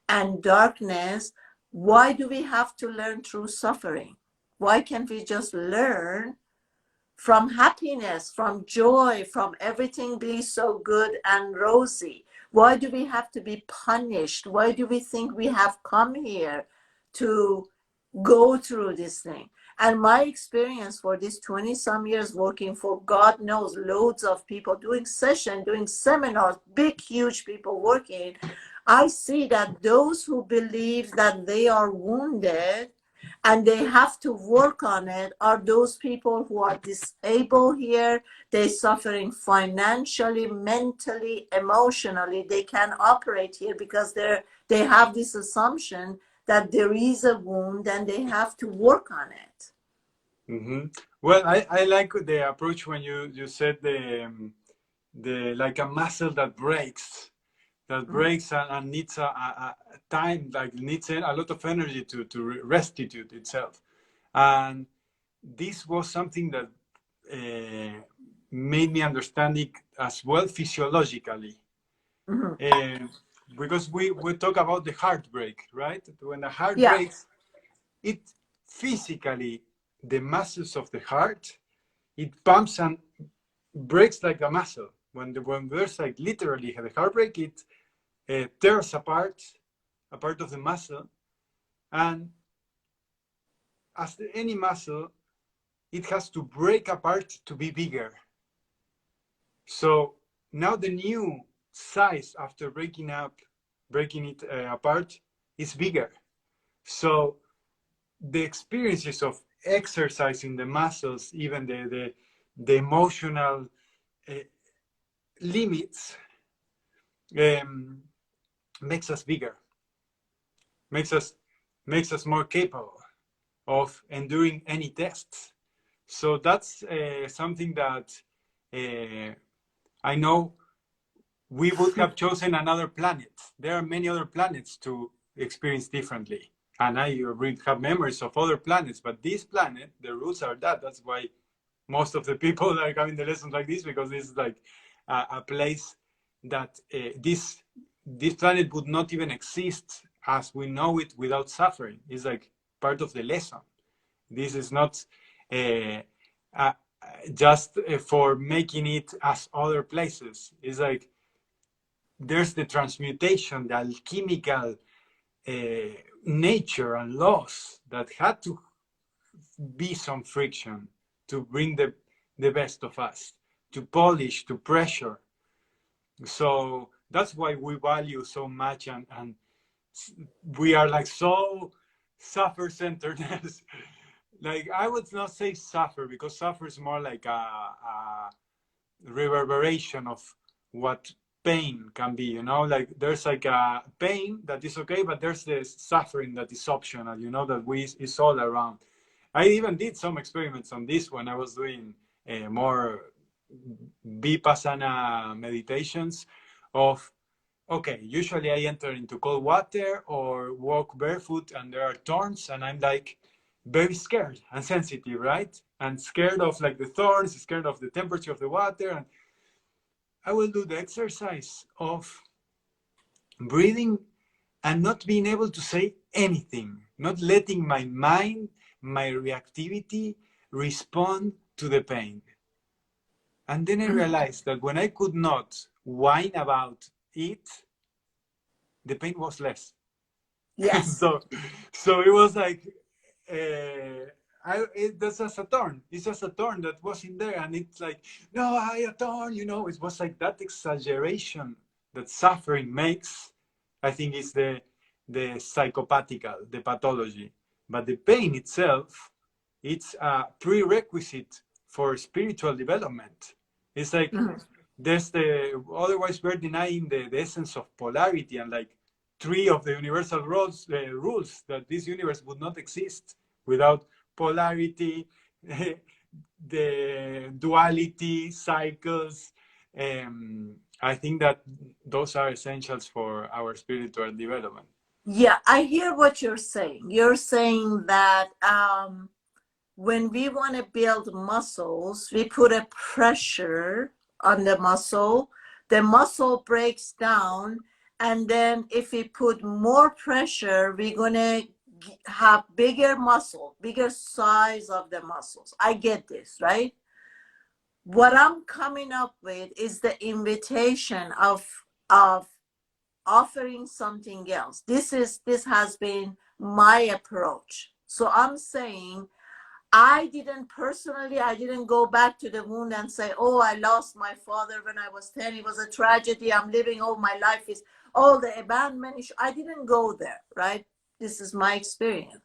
and darkness. Why do we have to learn through suffering? Why can't we just learn from happiness, from joy, from everything being so good and rosy? Why do we have to be punished? Why do we think we have come here to go through this thing? And my experience for these 20 some years working for, God knows, loads of people, doing sessions, doing seminars, big, huge people working, I see that those who believe that they are wounded and they have to work on it are those people who are disabled here. They're suffering financially, mentally, emotionally. They can't operate here because they have this assumption that there is a wound and they have to work on it. Mm-hmm. Well, I like the approach when you said the like a muscle that breaks, and needs a time, like needs a lot of energy to restitute itself. And this was something that made me understand it as well physiologically. Mhm. Uh, because we talk about the heartbreak, right? When the heart Yeah. breaks, it physically, the muscles of the heart, it pumps and breaks like a muscle. when there's like literally the heartbreak, it tears apart a part of the muscle, and as any muscle, it has to break apart to be bigger. So now the new size after breaking it apart is bigger. So the experiences of exercising the muscles, even the emotional limits, makes us bigger, makes us more capable of enduring any tests. So that's something that I know we would have chosen another planet. There are many other planets to experience differently. And I really have memories of other planets, but this planet, the rules are that. That's why most of the people are having the lessons like this, because this is like a place that this planet would not even exist as we know it without suffering. It's like part of the lesson. This is not just for making it as other places. It's like there's the transmutation, the alchemical nature and laws that had to be some friction to bring the best of us, to polish, to pressure. So that's why we value so much, and we are like so suffer-centeredness. Like, I would not say suffer, because suffer is more like a reverberation of what pain can be, you know. Like, there's like a pain that is okay, but there's this suffering that is optional, you know, that is all around. I even did some experiments on this when I was doing more vipassana meditations of, okay, usually I enter into cold water or walk barefoot and there are thorns, and I'm like very scared and sensitive, right? And scared of like the thorns, scared of the temperature of the water. And I will do the exercise of breathing and not being able to say anything, not letting my mind, my reactivity respond to the pain. And then I realized that when I could not whine about it, the pain was less. Yes. so it was like, that's just a thorn. It's just a thorn that was in there, and it's like, no, a thorn, you know. It was like that exaggeration that suffering makes. I think is the psychopathical, the pathology. But the pain itself, it's a prerequisite for spiritual development. It's like there's otherwise we're denying the essence of polarity, and like three of the universal rules that this universe would not exist without polarity, the duality, cycles. I think that those are essentials for our spiritual development. Yeah, I hear what you're saying. You're saying that when we want to build muscles, we put a pressure on the muscle breaks down, and then if we put more pressure, we're going to have bigger muscle, bigger size of the muscles. I get this, right? What I'm coming up with is the invitation of offering something else. This has been my approach. So I'm saying I didn't go back to the wound and say, oh, I lost my father when I was 10. It was a tragedy. I'm living all my life is all the abandonment issue. I didn't go there, right? This is my experience.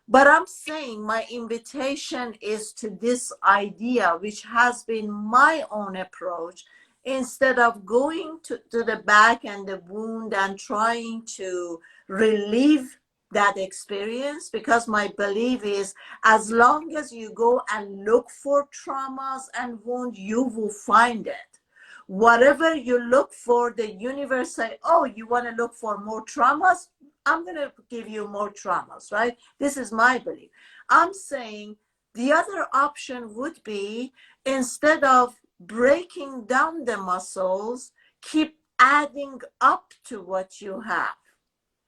But I'm saying my invitation is to this idea, which has been my own approach, instead of going to the back and the wound and trying to relieve that experience, because my belief is as long as you go and look for traumas and wounds, you will find it. Whatever you look for, the universe say, oh, you want to look for more traumas? I'm going to give you more traumas, right? This is my belief. I'm saying the other option would be, instead of breaking down the muscles, keep adding up to what you have.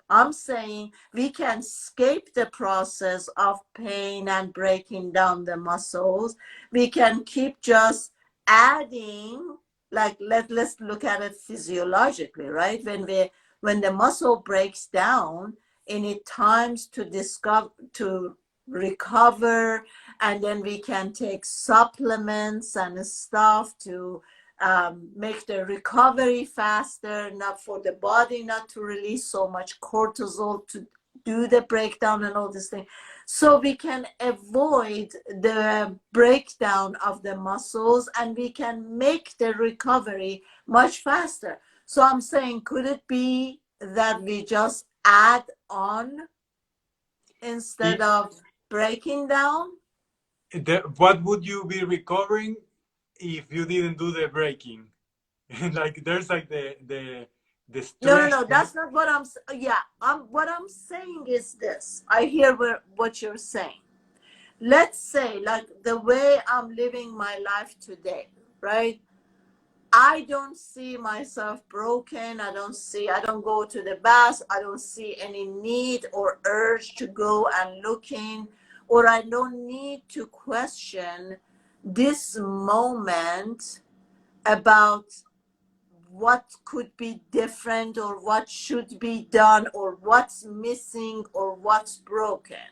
I'm saying we can escape the process of pain and breaking down the muscles. We can keep just adding, like let's look at it physiologically, right? When the muscle breaks down, it needs times to discover, to recover, and then we can take supplements and stuff to make the recovery faster, not for the body not to release so much cortisol to do the breakdown and all this thing, so we can avoid the breakdown of the muscles and we can make the recovery much faster. So I'm saying, could it be that we just add on instead of breaking down? What would you be recovering if you didn't do the breaking? Like there's like the stress. No, that's not what yeah, what I'm saying is this. I hear what you're saying. Let's say, like the way I'm living my life today, right? I don't see myself broken. I don't go to the bath. I don't see any need or urge to go and look in, or I don't need to question this moment about what could be different or what should be done or what's missing or what's broken.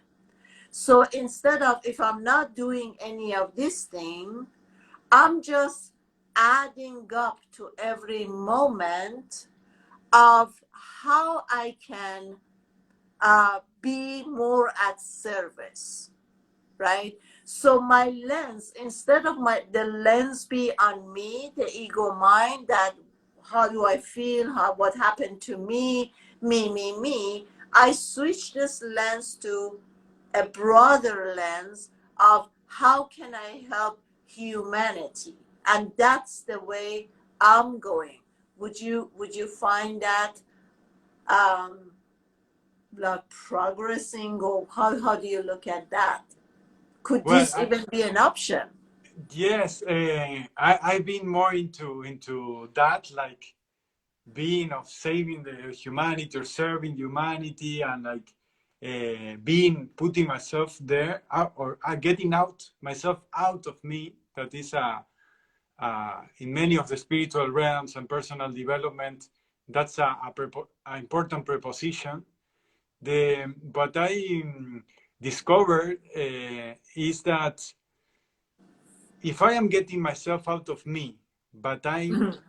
So instead of, if I'm not doing any of this thing, I'm just adding up to every moment of how I can be more at service, right? So my lens, instead of the lens be on me, the ego mind, that how do I feel, what happened to me, I switch this lens to a broader lens of how can I help humanity, and that's the way I'm going. Would you find that like progressing, or how do you look at that? Could Well, this even be an option? yes, I've been more into that, like being of saving the humanity or serving humanity, and like being putting myself there, or getting out myself out of me. That is in many of the spiritual realms and personal development. That's a important preposition. What I discovered is that if I am getting myself out of me, but I'm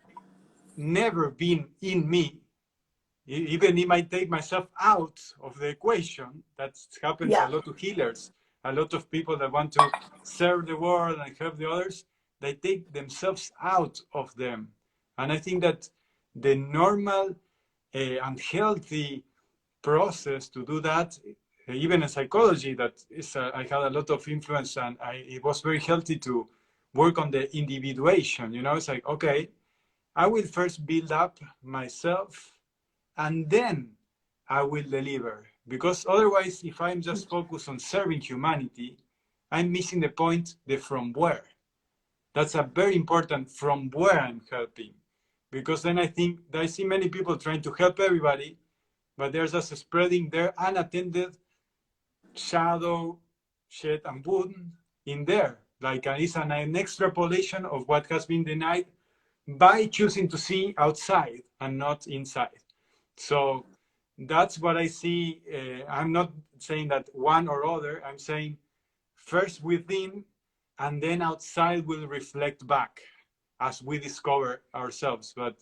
never been in me, even if I take myself out of the equation, that happens a Yeah, lot to healers, a lot of people that want to serve the world and help the others, they take themselves out of them. And I think that the normal and healthy process to do that, even in psychology, that is, I had a lot of influence, and it was very healthy to work on the individuation. It's like, okay, I will first build up myself and then I will deliver. Because otherwise, if I'm just focused on serving humanity, I'm missing the point, the from where. That's a very important from where I'm helping. Because then I see many people trying to help everybody, but they're just spreading their unattended shadow, shade, and wound in there. Like it's an extrapolation of what has been denied by choosing to see outside and not inside. So that's what I see. I'm not saying that one or other. I'm saying first within, and then outside will reflect back as we discover ourselves. But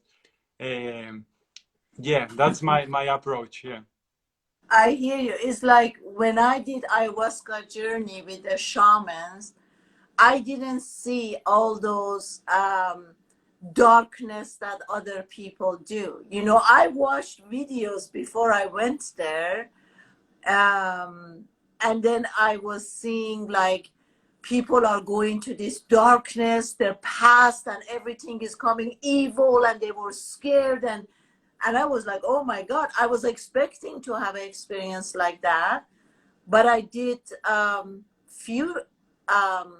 yeah, that's my approach. Yeah. I hear you. It's like when I did ayahuasca journey with the shamans, I didn't see all those darkness that other people do. I watched videos before I went there, and then I was seeing like people are going to this darkness, their past, and everything is coming evil, and they were scared, and I was like, oh my God, I was expecting to have an experience like that, but I did few um,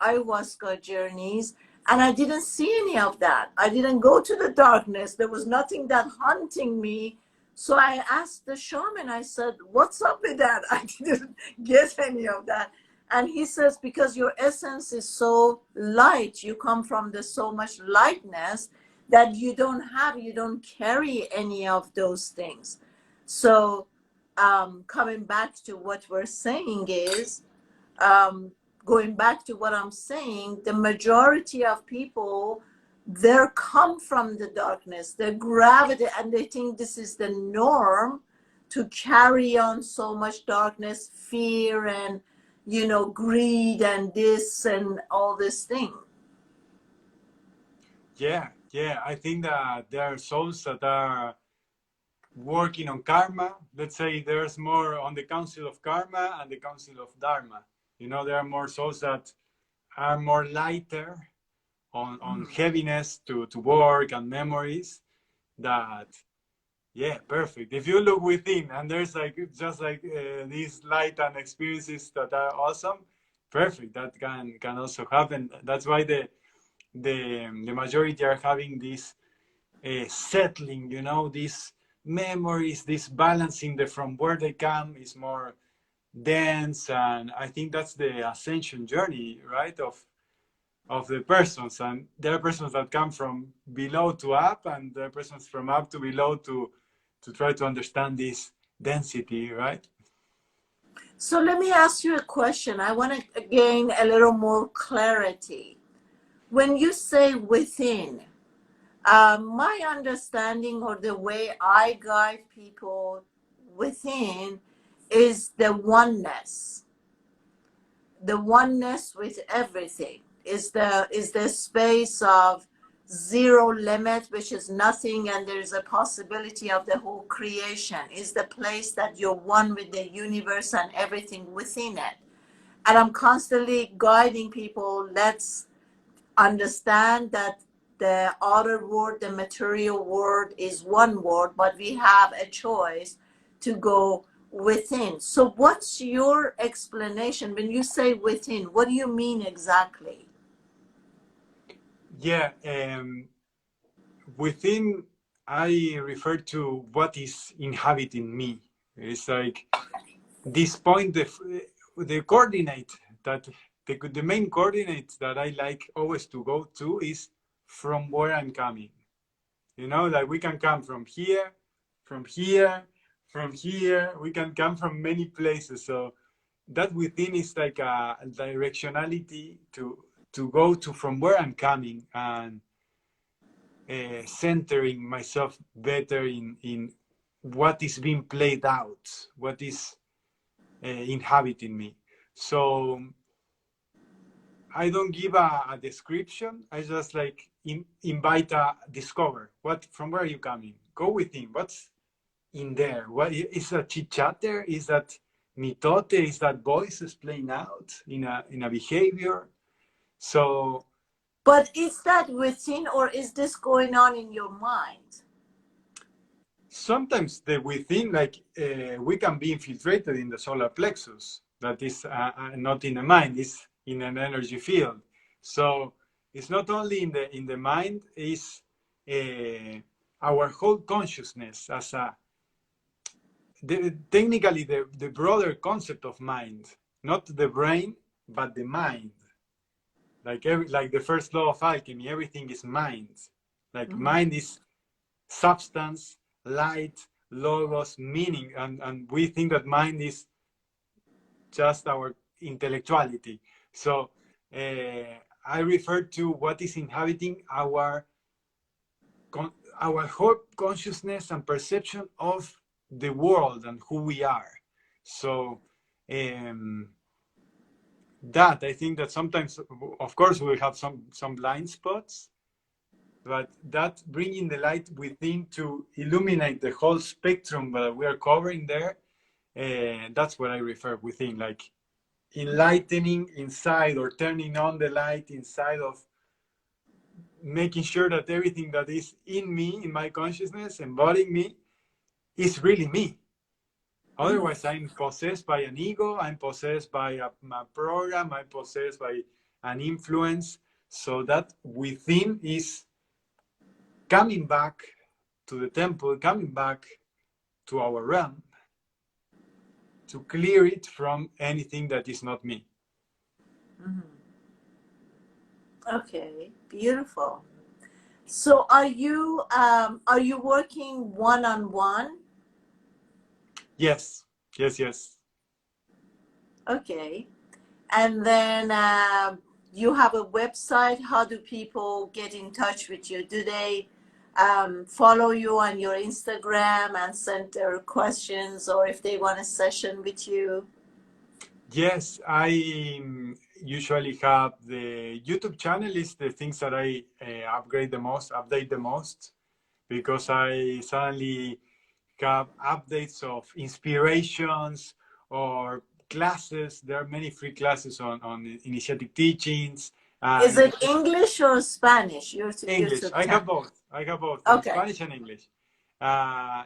ayahuasca journeys, and I didn't see any of that. I didn't go to the darkness. There was nothing that hunting me. So I asked the shaman, I said, what's up with that? I didn't get any of that. And he says, because your essence is so light, you come from the so much lightness that you don't carry any of those things. So coming back to what we're saying is, um, going back to what I'm saying, the majority of people, they come from the darkness, the gravity, and they think this is the norm to carry on so much darkness, fear, and greed, and this and all this thing. Yeah, yeah. I think that there are souls that are working on karma. Let's say there's more on the Council of Karma and the Council of Dharma. There are more souls that are more lighter on heaviness to work and memories that, yeah, perfect. If you look within and there's just these light and experiences that are awesome, perfect. That can also happen. That's why the majority are having this settling, these memories, this balancing from where they come is more dense. And I think that's the ascension journey, right, of the persons. And there are persons that come from below to up, and there are persons from up to below to try to understand this density, right? So let me ask you a question. I want to gain a little more clarity. When you say within, my understanding, or the way I guide people within, is the oneness with everything, is the space of zero limit, which is nothing, and there is a possibility of the whole creation, is the place that you're one with the universe and everything within it. And I'm constantly guiding people, let's understand that the outer world, the material world, is one world, but we have a choice to go within. So what's your explanation when you say within? What do you mean exactly? Yeah, within, I refer to what is inhabiting me. It's like this point, the coordinate that the main coordinate that I like always to go to is from where I'm coming. Like we can come from here, from here, from here. We can come from many places. So that within is like a directionality to go to from where I'm coming, and centering myself better in what is being played out, what is inhabiting me. So I don't give a description. I just invite a discover. What, from where are you coming? Go within. What's in there? What is that chit chatter? Is that mitote? Is that voices playing out in a behavior? So But is that within, or is this going on in your mind? sometimes the within, we can be infiltrated in the solar plexus. That is not in the mind. It's in an energy field. So it's not only in the mind. It's our whole consciousness as technically the broader concept of mind, not the brain, but the mind. Like the first law of alchemy, everything is mind. Mind is substance, light, logos, meaning, and we think that mind is just our intellectuality. So I refer to what is inhabiting our whole consciousness and perception of the world and who we are. So that, I think that sometimes, of course, we have some blind spots, but that bringing the light within to illuminate the whole spectrum that we are covering there, that's what I refer within, like enlightening inside, or turning on the light inside of making sure that everything that is in me, in my consciousness, embodying me, is really me. Otherwise, I'm possessed by an ego, I'm possessed by a program, I'm possessed by an influence. So that within is coming back to the temple, coming back to our realm, to clear it from anything that is not me. Okay, beautiful. So are you working one-on-one? Yes, yes, yes. Okay. And then you have a website. How do people get in touch with you? Do they follow you on your Instagram and send their questions, or if they want a session with you? Yes, I usually have the YouTube channel is the things that I update the most, because I suddenly have updates of inspirations or classes. There are many free classes on initiative teachings Is and it English or Spanish? Your English. YouTube I have channel. both. I have both in Okay. Spanish and English.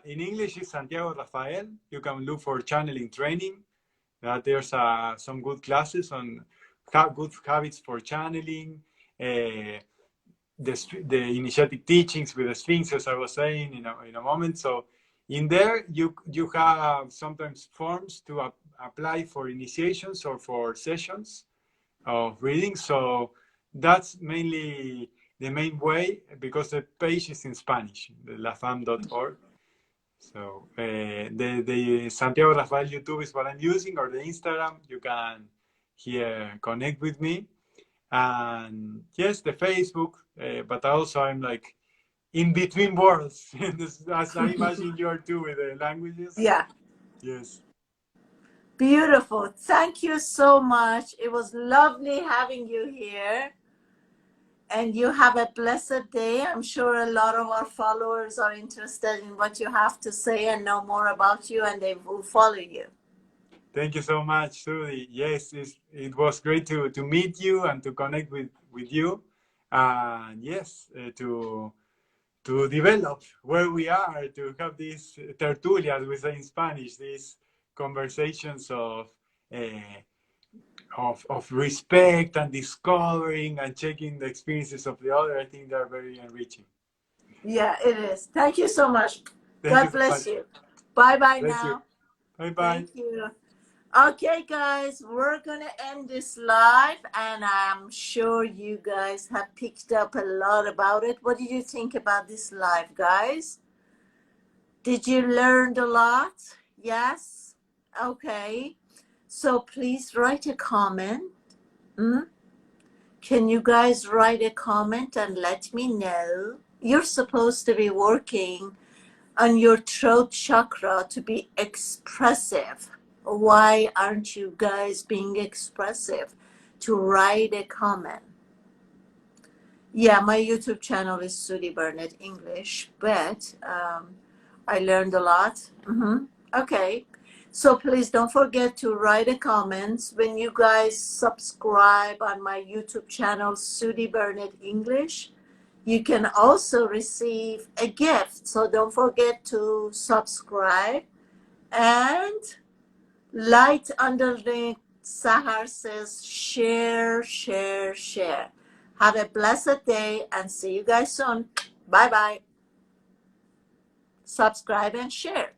In English is Santiago Rafael. You can look for channeling training. There's some good classes on good habits for channeling, the initiatic teachings with the Sphinx, as I was saying in a moment. So in there, you have sometimes forms to apply for initiations or for sessions of reading. So that's mainly the main way, because the page is in Spanish, the lafam.org. So the Santiago Rafael YouTube is what I'm using, or the Instagram. You can here connect with me, and yes, the Facebook. But also I'm like in between worlds, as I imagine you are too with the languages. Yeah. Yes, Beautiful. Thank you so much. It was lovely having you here. And you have a blessed day. I'm sure a lot of our followers are interested in what you have to say and know more about you, and they will follow you. thank you so much, Sudi. Yes, it was great to meet you and to connect with you, and yes, to develop where we are, to have these tertulias, we say in Spanish, these conversations of respect and discovering and checking the experiences of the other. I think they're very enriching. Yeah, it is. Thank you so much. Thank you God so bless much. you. Bye bye Bless you. now. Bye bye. Thank you. Okay, guys, we're going to end this live, and I'm sure you guys have picked up a lot about it. What did you think about this live, guys? Did you learn a lot? Yes? Okay. So please write a comment. Mm? Can you guys write a comment and let me know? You're supposed to be working on your throat chakra to be expressive. Why aren't you guys being expressive? To write a comment. Yeah, my YouTube channel is Sudi Burnett English, but I learned a lot. Okay. So please don't forget to write a comments when you guys subscribe on my YouTube channel, Sudi Burnett English. You can also receive a gift. So don't forget to subscribe, and light underneath Sahar says share, share, share. Have a blessed day and see you guys soon. Bye bye. Subscribe and share.